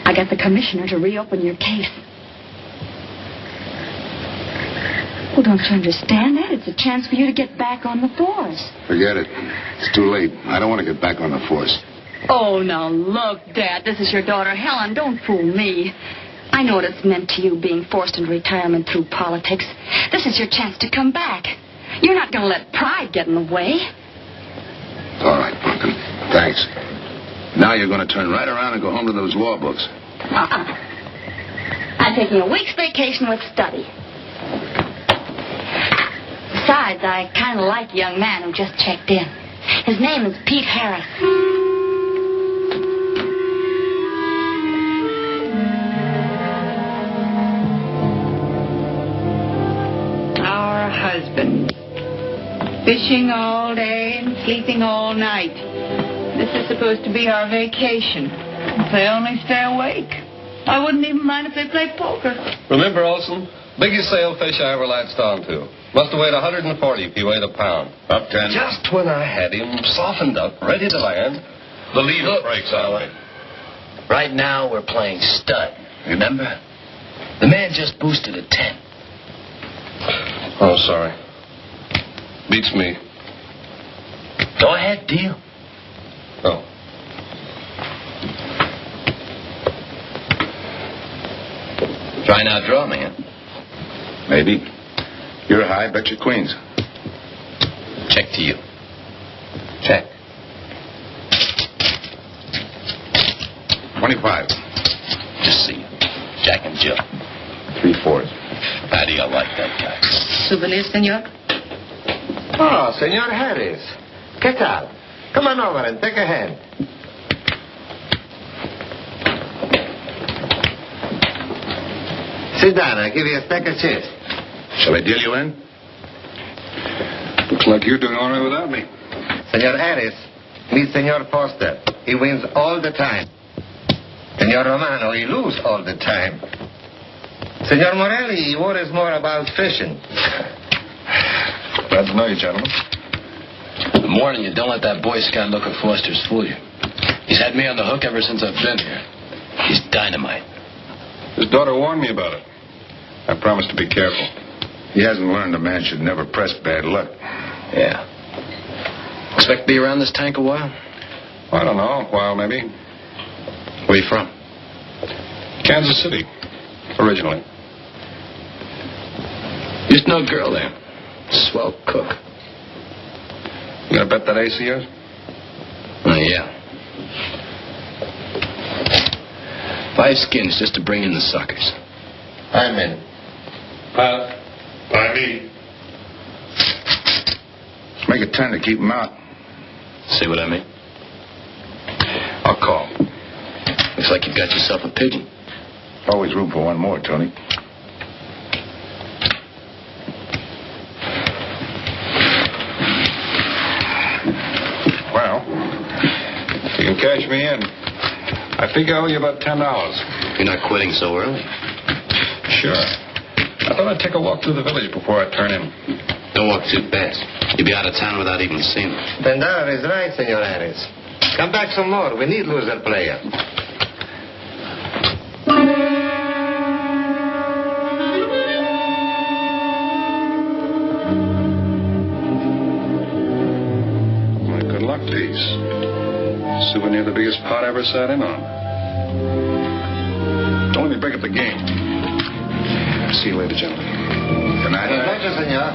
I got the commissioner to reopen your case. Well, don't you understand that? It's a chance for you to get back on the force.
Forget it. It's too late. I don't want to get back on the force.
Oh, now look, Dad. This is your daughter, Helen. Don't fool me. I know what it's meant to you being forced into retirement through politics. This is your chance to come back. You're not going to let pride get in the way.
All right, Pumpkin. Thanks. Now you're going to turn right around and go home to those law books.
I'm taking a week's vacation with study. Besides, I kind of like a young man who just checked in. His name is Pete Harris.
Our husband. Fishing all day and sleeping all night. This is supposed to be our vacation. If they only stay awake. I wouldn't even mind if they played poker.
Remember, Olson? Biggest sailfish I ever latched onto. Must have weighed 140 if he weighed a pound.
Up 10.
Just when I had him softened up, ready to land, the leader breaks out.
Right now we're playing stud. Remember? The man just boosted a 10.
Oh, sorry. Beats me.
Go ahead, deal.
Oh.
Try not draw me, huh?
Maybe. You're high, bet your queens.
Check to you. Check.
25.
Just see you. Jack and Jill.
3/4.
How do you like that guy?
Souvenir, senor?
Oh, Senor Harris. ¿Qué tal? Come on over and take a hand. Sit down. I'll give you a stack of chips.
Shall I deal you in?
Looks like you're doing all right without me.
Senor Harris, meet Senor Foster. He wins all the time. Senor Romano, he loses all the time. Senor Morelli, he worries more about fishing.
Glad to know you, gentlemen.
I'm warning you, don't let that Boy Scout look at Foster's fool you. He's had me on the hook ever since I've been here. He's dynamite.
His daughter warned me about it. I promised to be careful.
He hasn't learned a man should never press bad luck.
Yeah. Expect to be around this tank a while?
I don't know, a while maybe.
Where you from?
Kansas City, originally.
Used to know a girl there. Swell cook.
You gonna bet that ace of yours?
Oh, yeah. 5 skins just to bring in the suckers.
I'm in.
Pat?
By me. Let's make it 10 to keep him out.
See what I mean?
I'll call.
Looks like you've got yourself a pigeon.
Always room for one more, Tony.
Well, you can cash me in. I figure I owe you about $10.
You're not quitting so early.
Sure. I thought I'd take a walk through the village before I turn in.
Don't walk too fast. You'll be out of town without even seeing me.
Pendar is right, Senor Harris. Come back some more. We need loser player.
My good luck piece. Souvenir the biggest pot I ever sat in on. Don't let me break up the game. See you later, gentlemen.
Good night.
Good night, senor.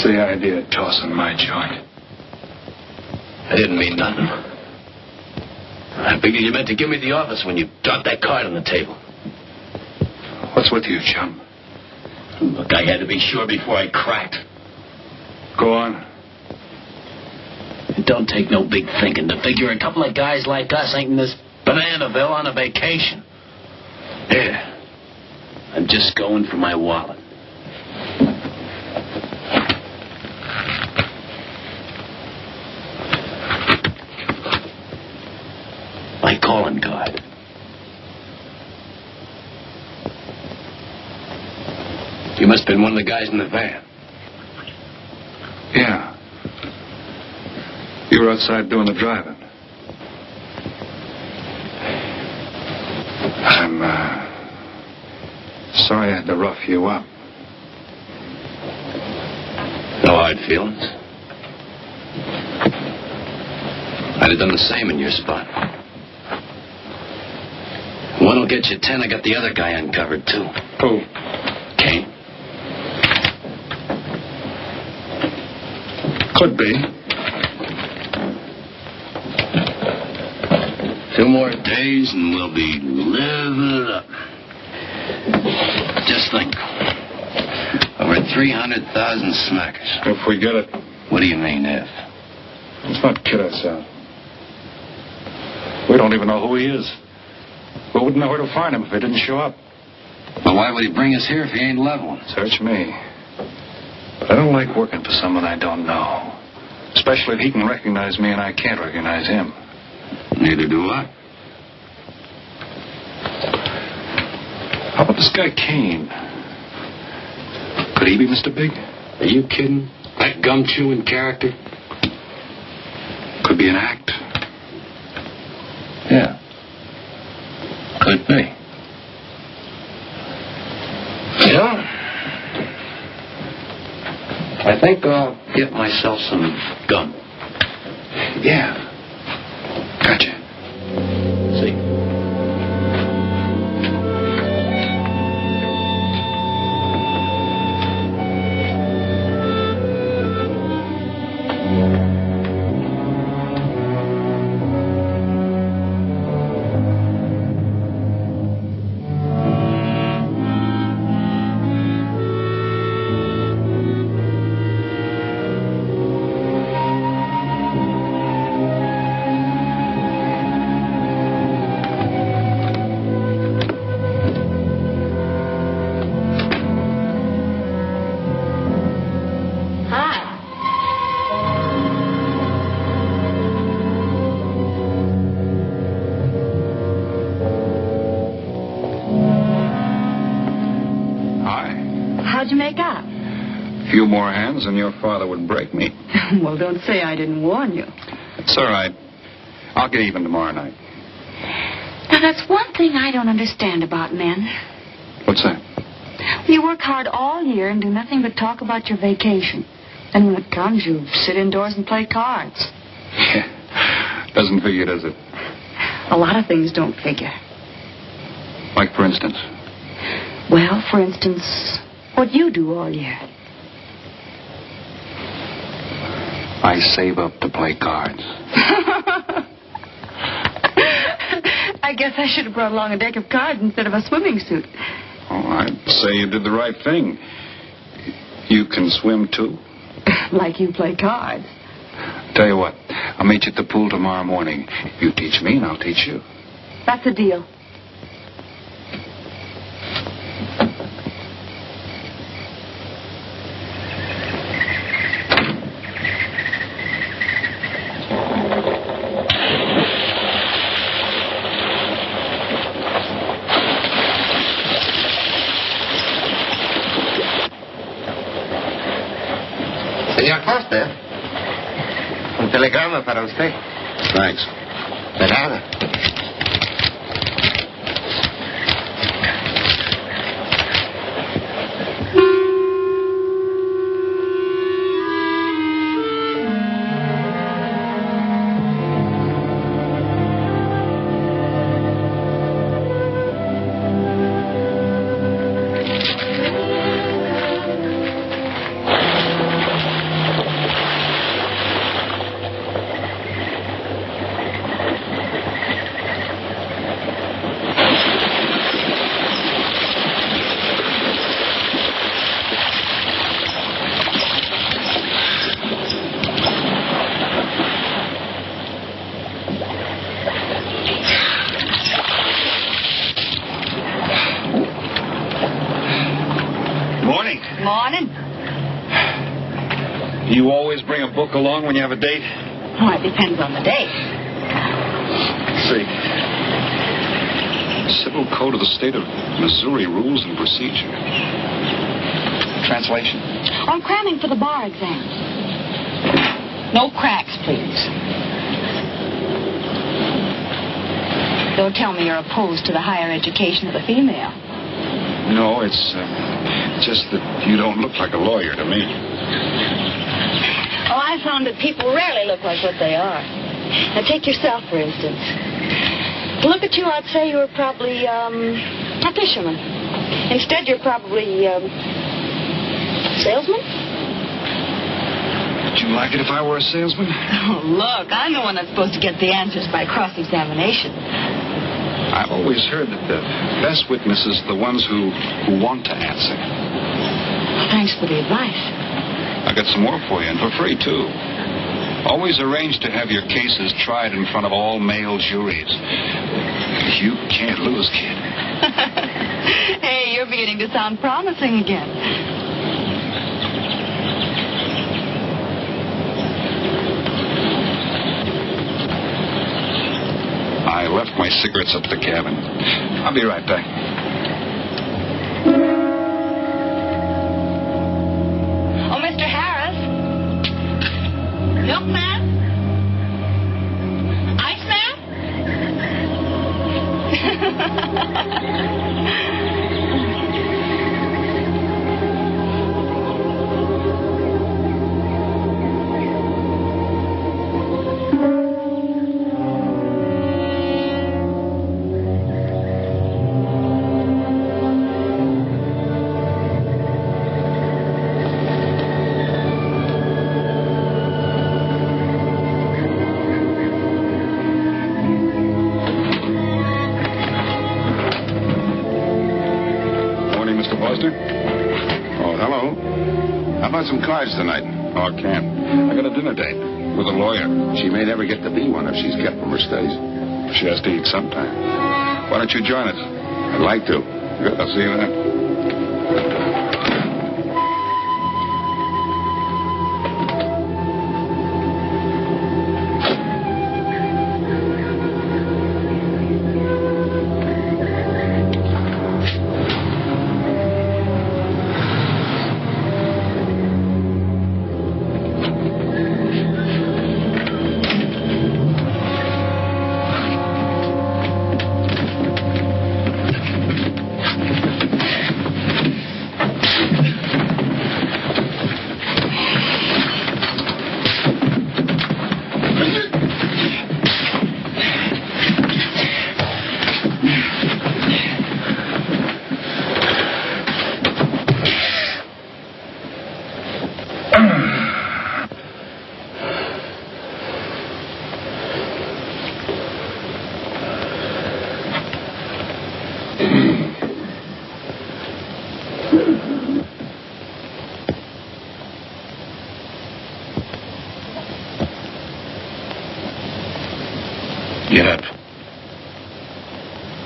What's the idea of tossing my joint?
I didn't mean nothing. I figured you meant to give me the office when you dropped that card on the table.
What's with you, chum?
Look, I had to be sure before I cracked.
Go on.
It don't take no big thinking to figure a couple of guys like us ain't in this Bananaville on a vacation. Here, I'm just going for my wallet. My calling card. You must have been one of the guys in the van.
Yeah. You were outside doing the driving. I'm, sorry I had to rough you up.
No hard feelings. I'd have done the same in your spot. One will get you 10. I got the other guy uncovered, too.
Who?
Payne.
Could be.
2 more days and we'll be living it up. Just think. Over 300,000 smackers.
If we get it.
What do you mean, if?
Let's not kid ourselves. We don't even know who he is. We wouldn't know where to find him if he didn't show up.
Well, why would he bring us here if he ain't leveling?
Search me. But I don't like working for someone I don't know. Especially if he can recognize me and I can't recognize him.
Neither do I.
How about this guy Payne? Could he be Mr. Big?
Are you kidding? That gum-chewing character?
Could be an act.
Yeah. Could be. Yeah. I think I'll get myself some gum.
Yeah. Gotcha.
See.
How'd you make out?
A few more hands and your father would break me.
Well, don't say I didn't warn you.
It's all right. I'll get even tomorrow night.
Now, that's one thing I don't understand about men.
What's that?
You work hard all year and do nothing but talk about your vacation. And when it comes, you sit indoors and play cards.
Yeah. Doesn't figure, does it?
A lot of things don't figure.
Like, for instance?
Well, for instance, what you do all year.
I save up to play cards.
I guess I should have brought along a deck of cards instead of a swimming suit.
Oh, I'd say you did the right thing. You can swim, too.
Like you play cards.
Tell you what, I'll meet you at the pool tomorrow morning. You teach me and I'll teach you.
That's a deal.
Señor Foster, un telegrama para usted.
Thanks.
De nada.
always bring a book along when you have a date?
Well, it depends on the date.
Let's see. Civil Code of the State of Missouri Rules and Procedure. Translation?
I'm cramming for the bar exam. No cracks, please. Don't tell me you're opposed to the higher education of the female.
No, it's just that you don't look like a lawyer to me.
Oh, I found that people rarely look like what they are. Now, take yourself, for instance. To look at you, I'd say you were probably, a fisherman. Instead, you're probably, salesman?
Would you like it if I were a salesman?
Oh, look, I'm the one that's supposed to get the answers by cross-examination.
I've always heard that the best witnesses are the ones who want to answer.
Thanks for the advice.
I got some more for you, and for free, too. Always arrange to have your cases tried in front of all male juries. You can't lose, kid.
Hey, you're beginning to sound promising again.
I left my cigarettes up at the cabin. I'll be right back.
Oh, Mr. Harris? Milkman? Iceman?
Some cards tonight.
Oh, I can't. I got a dinner date with a lawyer.
She may never get to be one if she's kept from her studies.
She has to eat sometime. Why don't you join us?
I'd like to.
Good. I'll see you then.
Get up.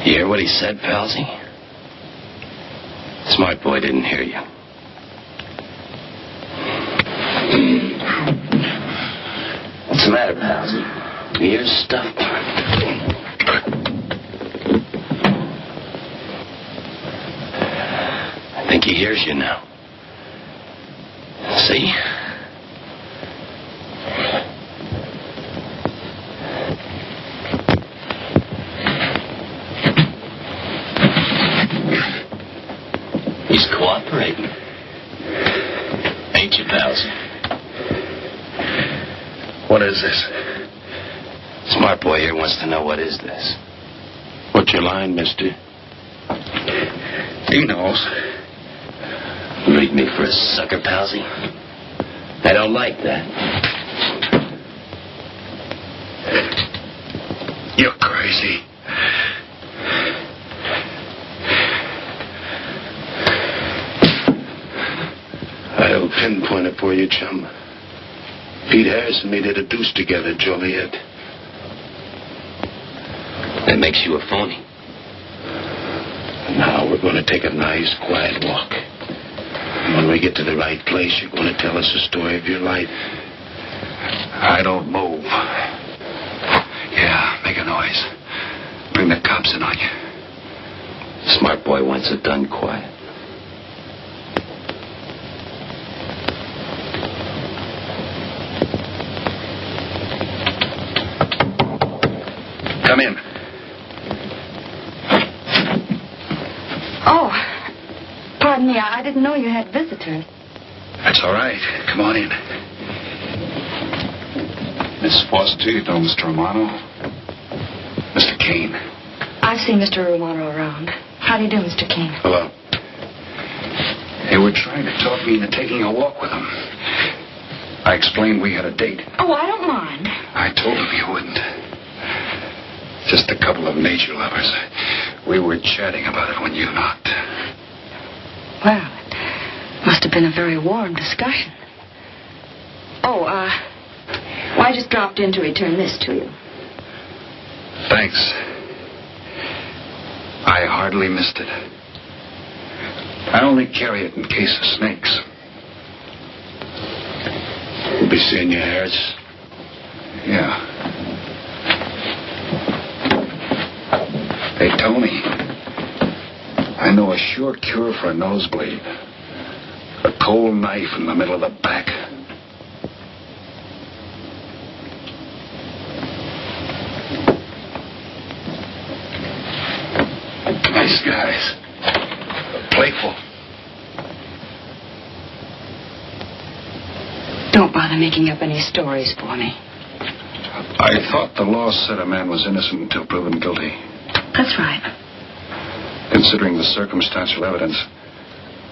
You hear what he said, Palsy? Smart boy didn't hear you. What's the matter, Palsy? Your ears stuffed? I think he hears you now. See? He's cooperating. Ain't you, Palsy?
What is this?
Smart boy here wants to know what is this. What's your line, mister?
He knows.
Read me for a sucker, Palsy. I don't like that.
You're crazy.
I'll pinpoint it for you, chum. Pete Harris and me did a deuce together, Joliet.
That makes you a phony.
Now we're going to take a nice, quiet walk. And when we get to the right place, you're going to tell us the story of your life.
I don't move. Yeah, make a noise. Bring the cops in on you.
Smart boy wants it done quiet.
Come in.
Oh, pardon me. I didn't know you had visitors.
That's all right. Come on in. Miss Foster, you know Mr. Romano. Mr. Kane.
I've seen Mr. Romano around. How do you do, Mr. King?
Hello. They were trying to talk me into taking a walk with them. I explained we had a date.
Oh, I don't mind.
I told them you wouldn't. Just a couple of nature lovers. We were chatting about it when you knocked.
Well, it must have been a very warm discussion. Oh, I just dropped in to return this to you.
Thanks. I hardly missed it. I only carry it in case of snakes.
We'll be seeing you, Harris.
Yeah. Hey, Tony. I know a sure cure for a nosebleed. A cold knife in the middle of the back. Nice guys. Playful.
Don't bother making up any stories for me.
I thought the law said a man was innocent until proven guilty.
That's right.
Considering the circumstantial evidence,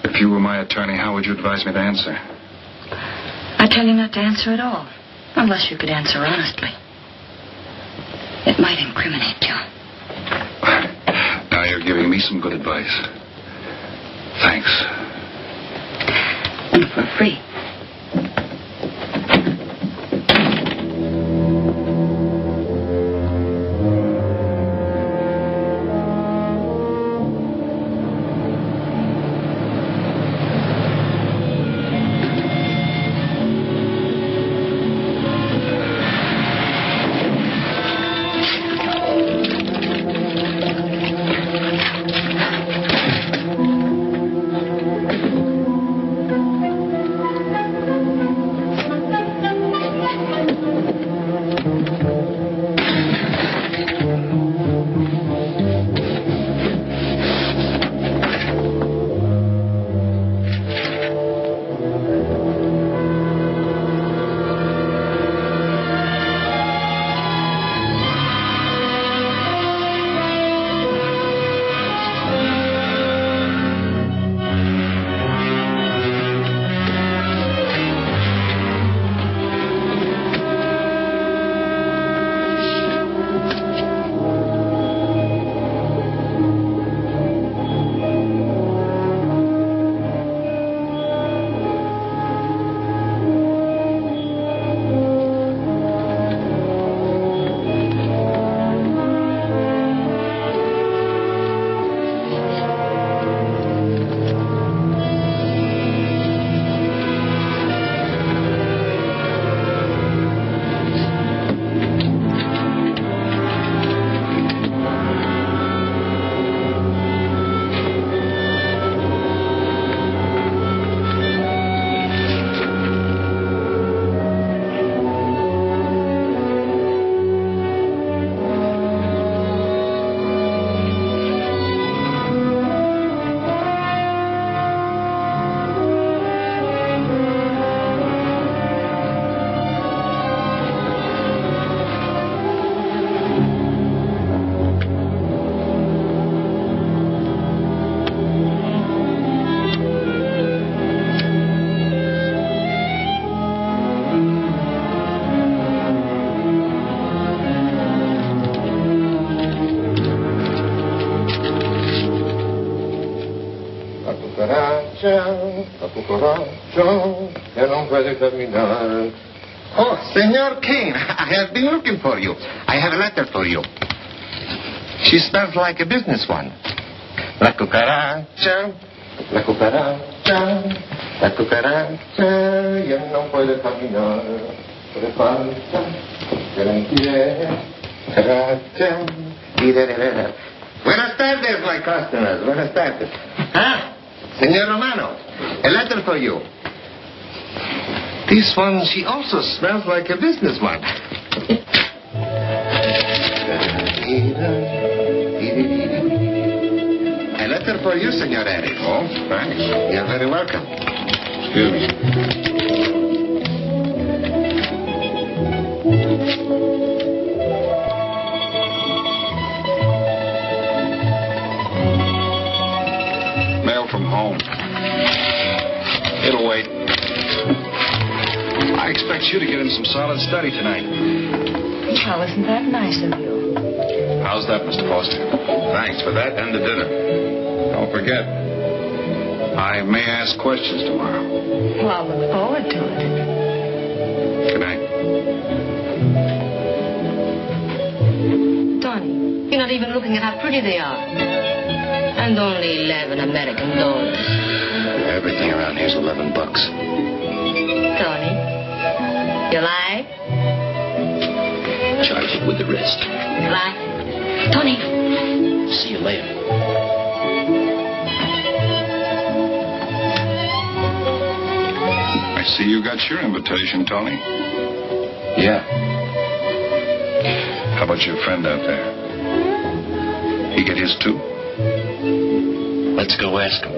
if you were my attorney, how would you advise me to answer?
I tell you not to answer at all, unless you could answer honestly. It might incriminate you.
Now you're giving me some good advice. Thanks.
And for free.
Oh, Senor Kane, I have been looking for you. I have a letter for you. She smells like a business one. La cucaracha, la cucaracha, la cucaracha, ya no puede caminar. Buenas tardes, my customers. Buenas tardes. Ah, Senor Romano, a letter for you. This one, she also smells like a businessman. A letter for you, Senor Eric.
Oh, thanks.
You're very welcome.
Excuse me.
Mail from home. It'll wait. I expect you to get in some solid study tonight.
Well, isn't that nice of you?
How's that, Mr. Foster?
Thanks for that and the dinner. Don't forget.
I may ask questions tomorrow.
Well, I'll look forward to it.
Good night.
Tony, you're not even looking at how pretty they are. And only 11 American dollars.
Everything around here's $11.
Tony, you lie?
Charge it with the rest.
Lie? Tony.
See you later.
I see you got your invitation, Tony.
Yeah.
How about your friend out there? He get his too?
Let's go ask him.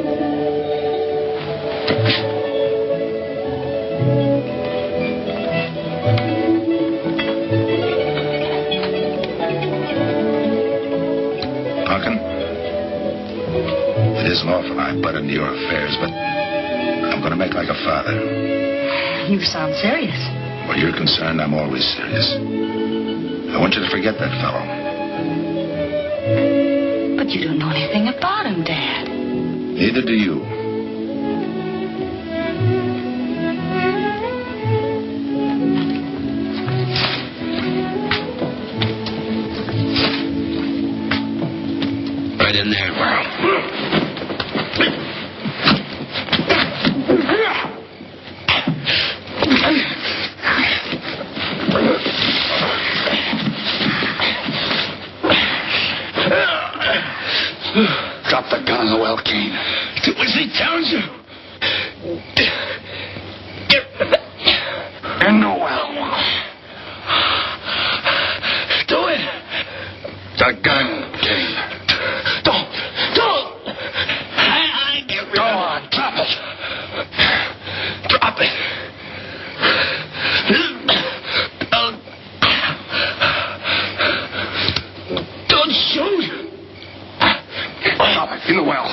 Punkin, it isn't often I butt into your affairs, but I'm going to make like a father.
You sound serious.
Where you're concerned, I'm always serious. I want you to forget that fellow.
But you don't know anything about him, Dad.
Neither do you.
Right in there.
Drop the gun in the well, Kane.
Do as he tells you.
In the well.
Do it.
The gun, Kane.
Don't. I get rid
Go
of
on, drop it.
Drop it. Don't shoot.
Drop it in the well.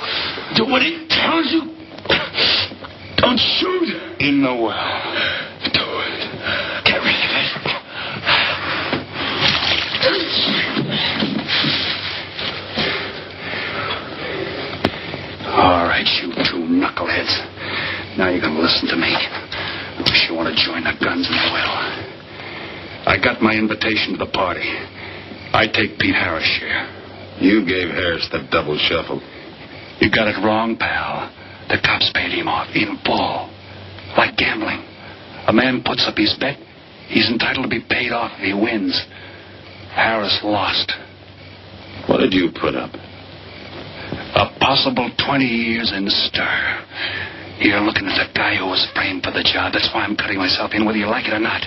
Do what he tells you. Don't shoot.
In the well.
Do it. Get rid of it.
All right, you two knuckleheads. Now you're going to listen to me. Unless you want to join the guns in the well. I got my invitation to the party. I take Pete Harris' share.
You gave Harris the double shuffle.
You got it wrong, pal. The cops paid him off in full. Like gambling. A man puts up his bet, he's entitled to be paid off if he wins. Harris lost.
What did you put up?
A possible 20 years in stir. You're looking at the guy who was framed for the job. That's why I'm cutting myself in, whether you like it or not.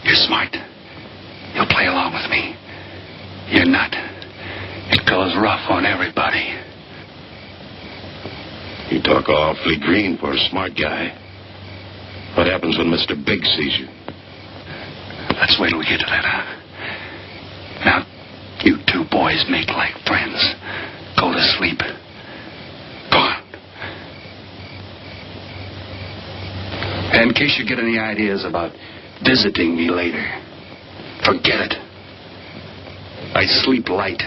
You're smart. You'll play along with me. You're not. It goes rough on everybody.
You talk awfully green for a smart guy. What happens when Mr. Big sees you?
Let's wait till we get to that, huh? Now, you two boys make like friends. Go to sleep. Go on. And in case you get any ideas about visiting me later, forget it. I sleep light.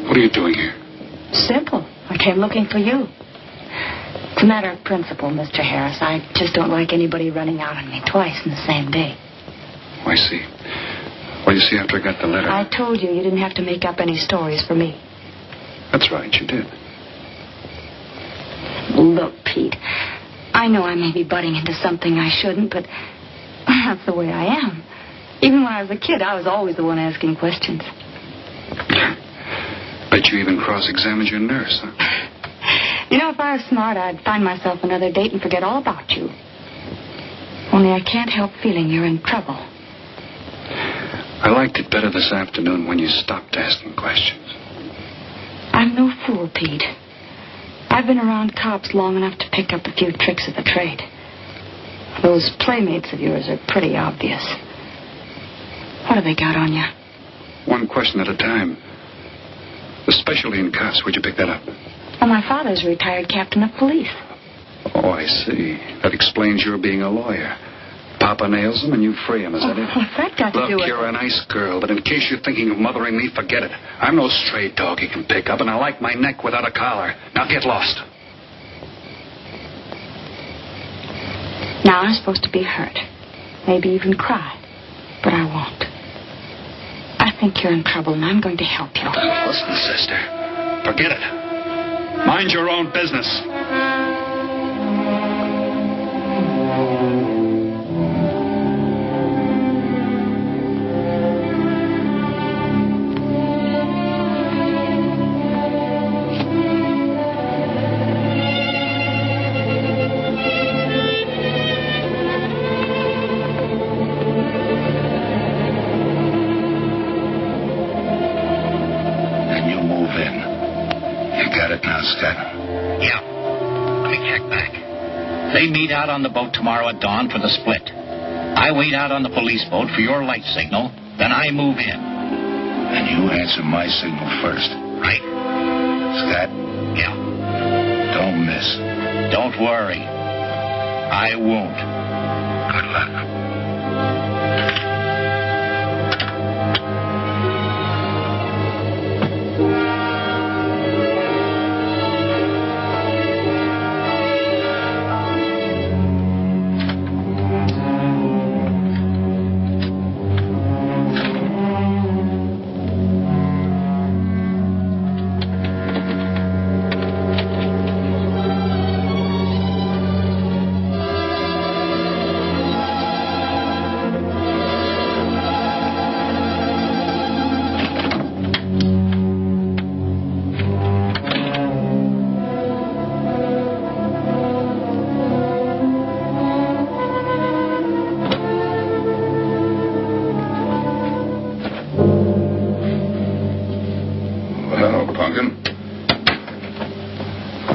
What are you doing here?
Simple. I came looking for you. It's a matter of principle, Mr. Harris. I just don't like anybody running out on me twice in the same day.
Oh, I see. Well, you see, after I got the letter...
I told you didn't have to make up any stories for me.
That's right, you did.
Look, Pete, I know I may be butting into something I shouldn't, but that's the way I am. Even when I was a kid, I was always the one asking questions.
Bet you even cross-examined your nurse, huh?
You know, if I was smart, I'd find myself another date and forget all about you. Only I can't help feeling you're in trouble.
I liked it better this afternoon when you stopped asking questions.
I'm no fool, Pete. I've been around cops long enough to pick up a few tricks of the trade. Those playmates of yours are pretty obvious. What have they got on you?
One question at a time. The specialty in cuffs, where'd you pick that up?
Well, my father's a retired captain of police.
Oh, I see. That explains your being a lawyer. Papa nails them and you free him, is that it?
What's that got to do with
Look, you're a nice girl, but in case you're thinking of mothering me, forget it. I'm no stray dog you can pick up, and I like my neck without a collar. Now get lost.
Now I'm supposed to be hurt. Maybe even cry. But I won't. I think you're in trouble, and I'm going to help you.
Listen, sister. Forget it. Mind your own business.
They meet out on the boat tomorrow at dawn for the split. I wait out on the police boat for your light signal, then I move in.
And you answer my signal first.
Right.
Scott?
Yeah.
Don't miss.
Don't worry. I won't.
Good luck.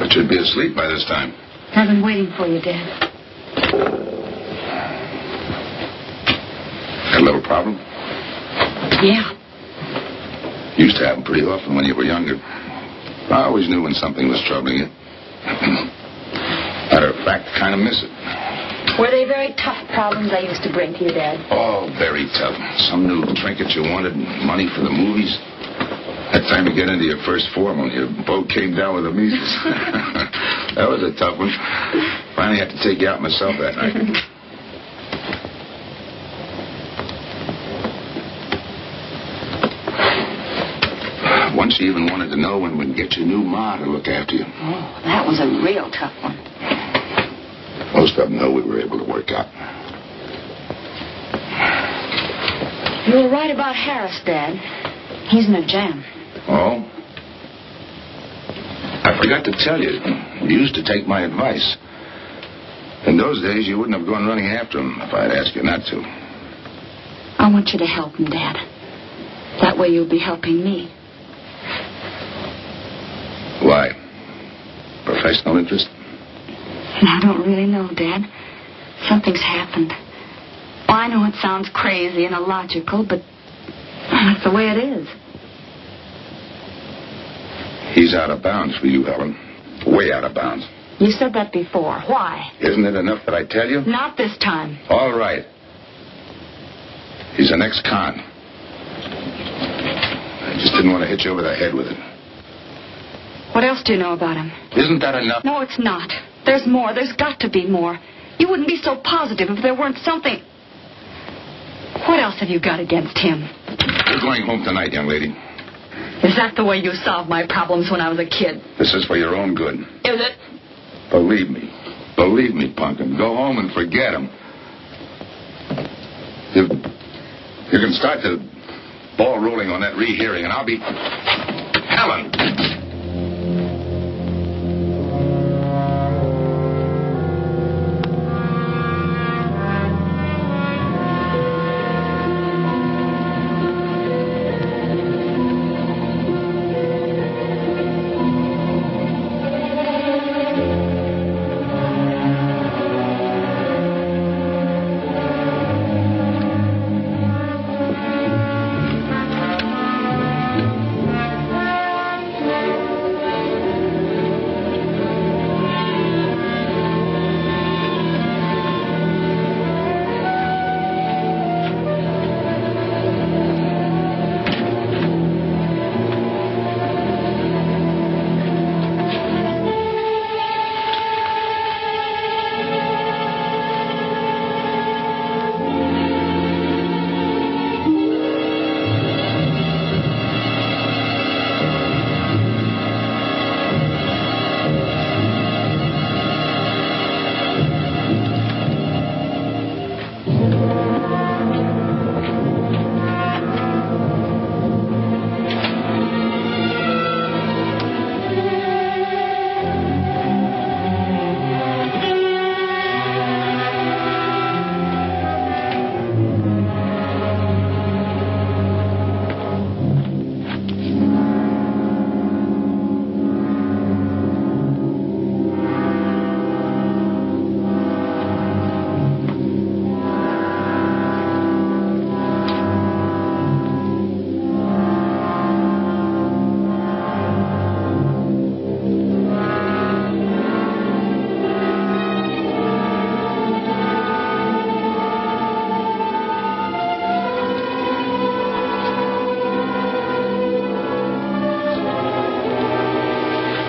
Should be asleep by this time.
I've been waiting for you, Dad.
Got a little problem?
Yeah.
Used to happen pretty often when you were younger. I always knew when something was troubling you. Matter of fact, kind of miss it.
Were they very tough problems I used to bring to you, Dad?
Oh, very tough. Some new trinket you wanted, money for the movies. That time to get into your first form when your boat came down with the measles. That was a tough one. Finally had to take you out myself that night. Once you even wanted to know when we'd get your new ma to look after you.
Oh, that was a real tough one.
Most of them know we were able to work out.
You were right about Harris, Dad. He's in a jam.
Oh? I forgot to tell you. You used to take my advice. In those days, you wouldn't have gone running after him if I'd asked you not to.
I want you to help him, Dad. That way you'll be helping me.
Why? Professional interest?
I don't really know, Dad. Something's happened. Well, I know it sounds crazy and illogical, but that's the way it is.
He's out of bounds for you, Helen. Way out of bounds.
You said that before. Why?
Isn't it enough that I tell you?
Not this time.
All right. He's an ex-con. I just didn't want to hit you over the head with it.
What else do you know about him?
Isn't that enough?
No, it's not. There's more. There's got to be more. You wouldn't be so positive if there weren't something. What else have you got against him?
You're going home tonight, young lady.
Is that the way you solved my problems when I was a kid?
This is for your own good.
Is it?
Believe me. Believe me, Punkin. Go home and forget him. You can start the ball rolling on that rehearing, and I'll be... Helen!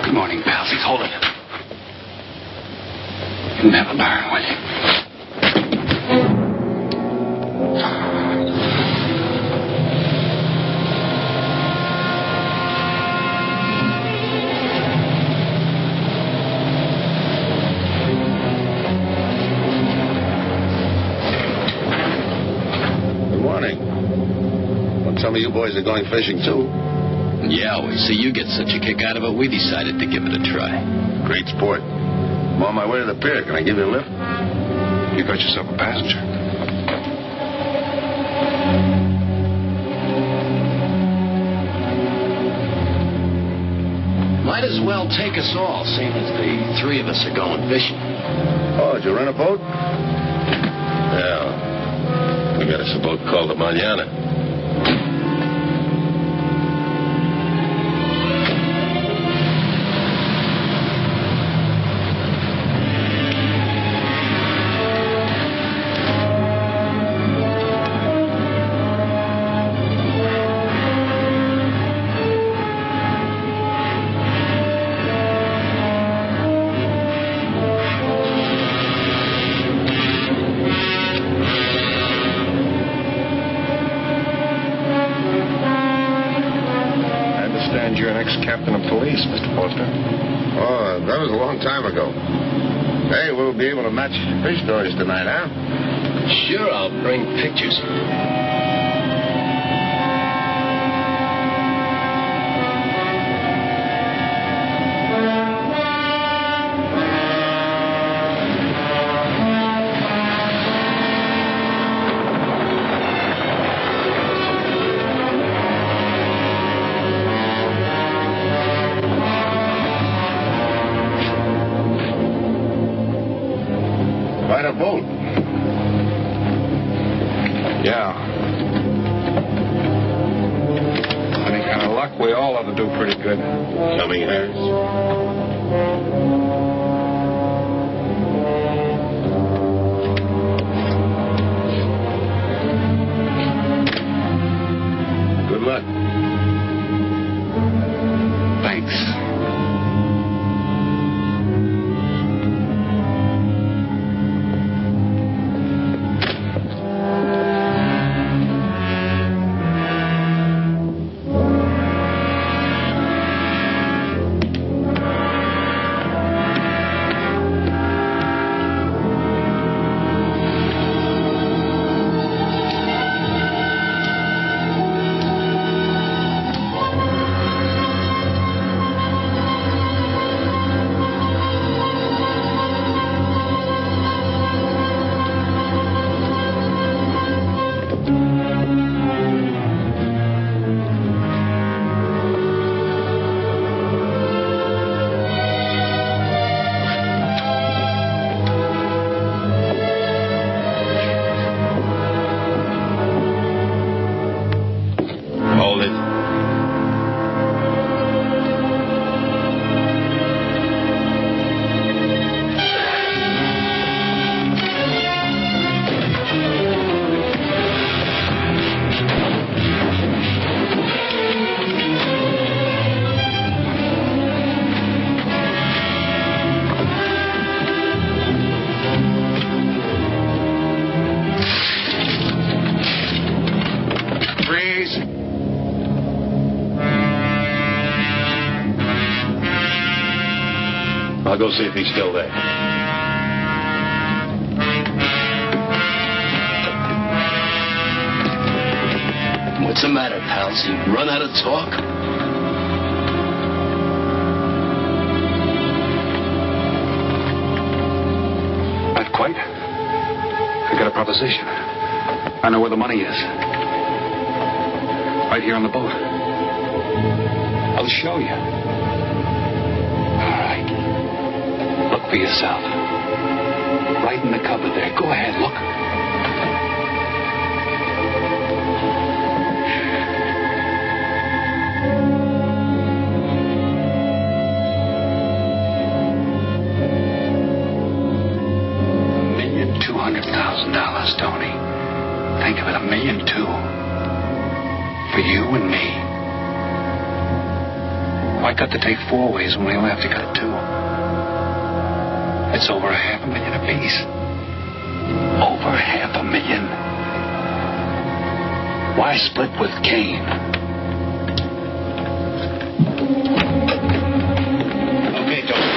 Good morning, palsies. Hold it. Never learn, will you?
Good morning. Well, some of you boys are going fishing, too.
Yeah, we see you get such a kick out of it, we decided to give it a try.
Great sport. I'm on my way to the pier. Can I give you a lift?
You got yourself a passenger.
Might as well take us all, seeing as the three of us are going fishing.
Oh, did you rent a boat? Yeah. We got us a boat called the Mañana.
You're an ex-captain of police, Mr. Foster.
Oh, that was a long time ago. Hey, we'll be able to match fish stories tonight, huh?
Sure, I'll bring pictures.
Quite a boat.
Yeah. Any kind of luck, we all ought to do pretty good.
Coming, Harris? Good luck.
Thanks. I'll go see if he's still there.
What's the matter, pals? You run out of talk?
Not quite. I got a proposition. I know where the money is. Right here on the boat. I'll show you. All right. Look for yourself. Right in the cupboard there. Go ahead, look. $1,200,000, Tony. Think of it, $1.2 million. For you and me. Why cut the tape 4 ways when we only have to cut it 2? It's over $500,000 apiece. Over $500,000. Why split with Kane?
Okay, Tony.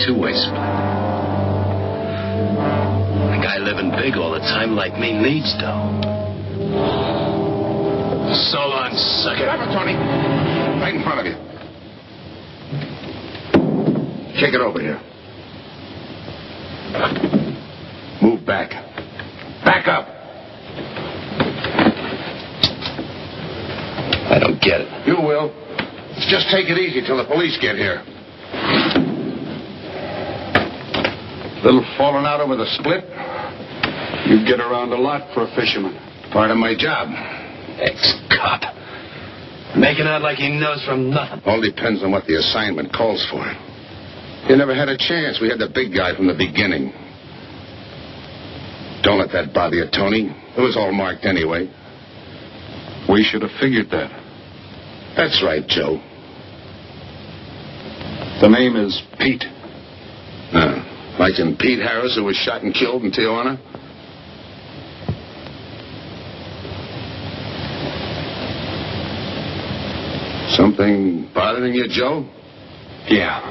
Two-way split. A guy living big all the time like me needs dough. So long, sucker.
Grab it, Tony. Right in front of you. Kick it over here. Move back. Back up.
I don't get it.
You will. Just take it easy till the police get here. Little falling out over the split?
You get around a lot for a fisherman.
Part of my job.
Ex-cop. Making out like he knows from nothing.
All depends on what the assignment calls for. You never had a chance. We had the big guy from the beginning. Don't let that bother you, Tony. It was all marked anyway.
We should have figured that.
That's right, Joe.
The name is Pete.
Like in Pete Harris, who was shot and killed in Tijuana? Something bothering you, Joe?
Yeah.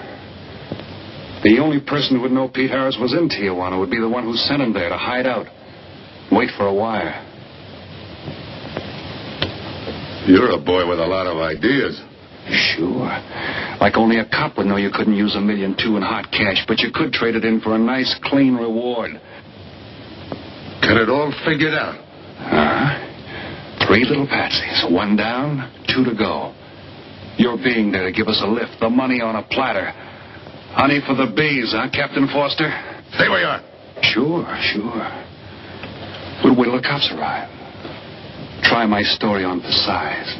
The only person who would know Pete Harris was in Tijuana would be the one who sent him there to hide out. Wait for a wire.
You're a boy with a lot of ideas.
Sure. Like only a cop would know you couldn't use $1.2 million in hot cash, but you could trade it in for a nice, clean reward.
Got it all figured out.
3 little patsies. 1 down, 2 to go. Your being there to give us a lift. The money on a platter. Honey for the bees, huh, Captain Foster?
Stay where you are.
Sure. We'll wait till the cops arrive. Try my story on for size.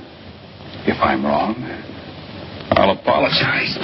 If I'm wrong, I'll apologize.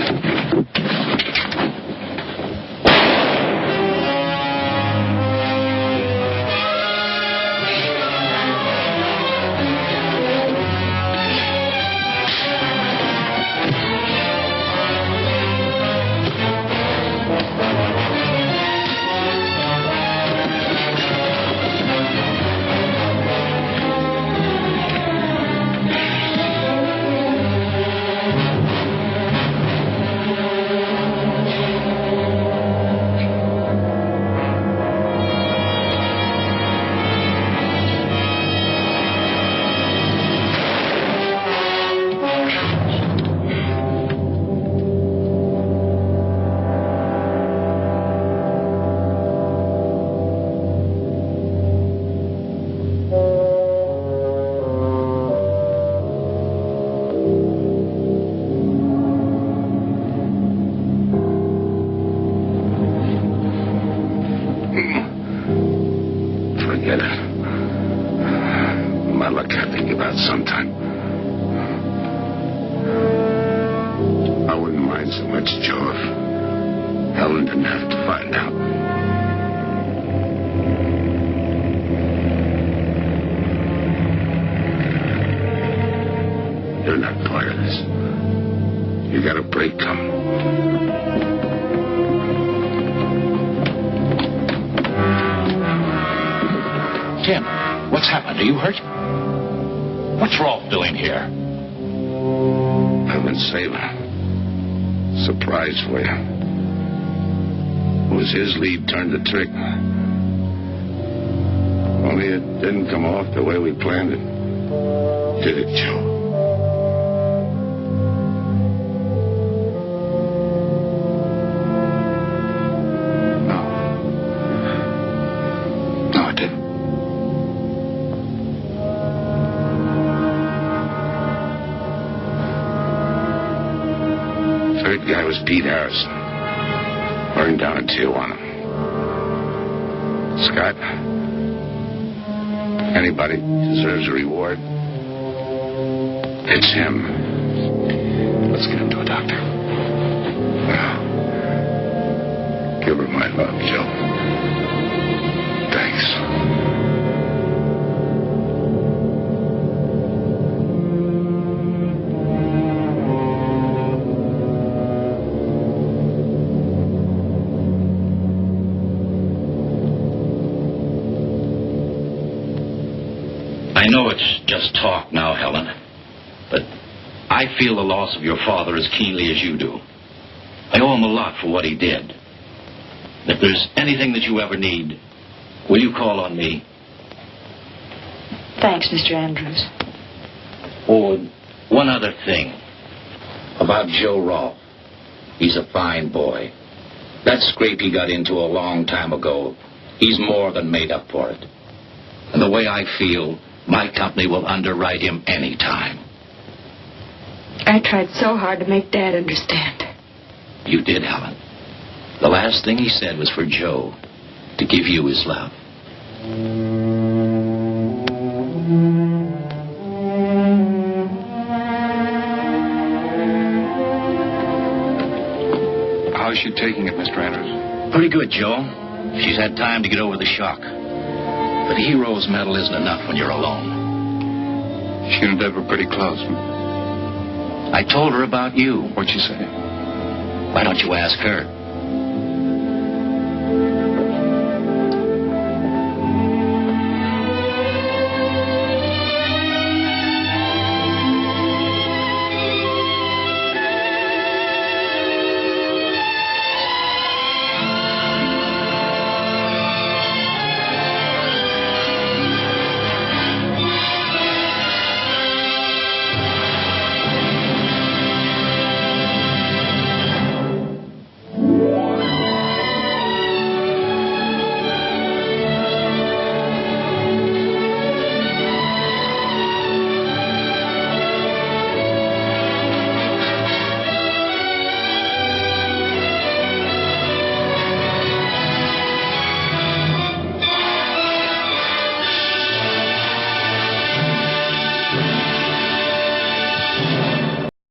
You got a break coming.
Tim, what's happened? Are you hurt? What's Rolfe doing here?
I've been saving. Surprise for you. It was his lead turned the trick. Only it didn't come off the way we planned it. Did it, Joe?
No, it didn't.
Third guy was Pete Harrison. Burned down in Tijuana. Scott, anybody deserves a reward. It's him.
Let's get him to a doctor.
Give her my love, Joe.
Thanks.
I know it's just talk now, Helen, but I feel the loss of your father as keenly as you do. I owe him a lot for what he did. If there's anything that you ever need, will you call on me?
Thanks, Mr. Andrews.
Oh, one other thing. About Joe Rolfe. He's a fine boy. That scrape he got into a long time ago, he's more than made up for it. And the way I feel, my company will underwrite him any time.
I tried so hard to make Dad understand.
You did, Helen. The last thing he said was for Joe to give you his love.
How's she taking it, Mr. Andrews?
Pretty good, Joe. She's had time to get over the shock. But a hero's medal isn't enough when you're alone.
She and Deb were pretty close.
I told her about you.
What'd she say?
Why don't you ask her?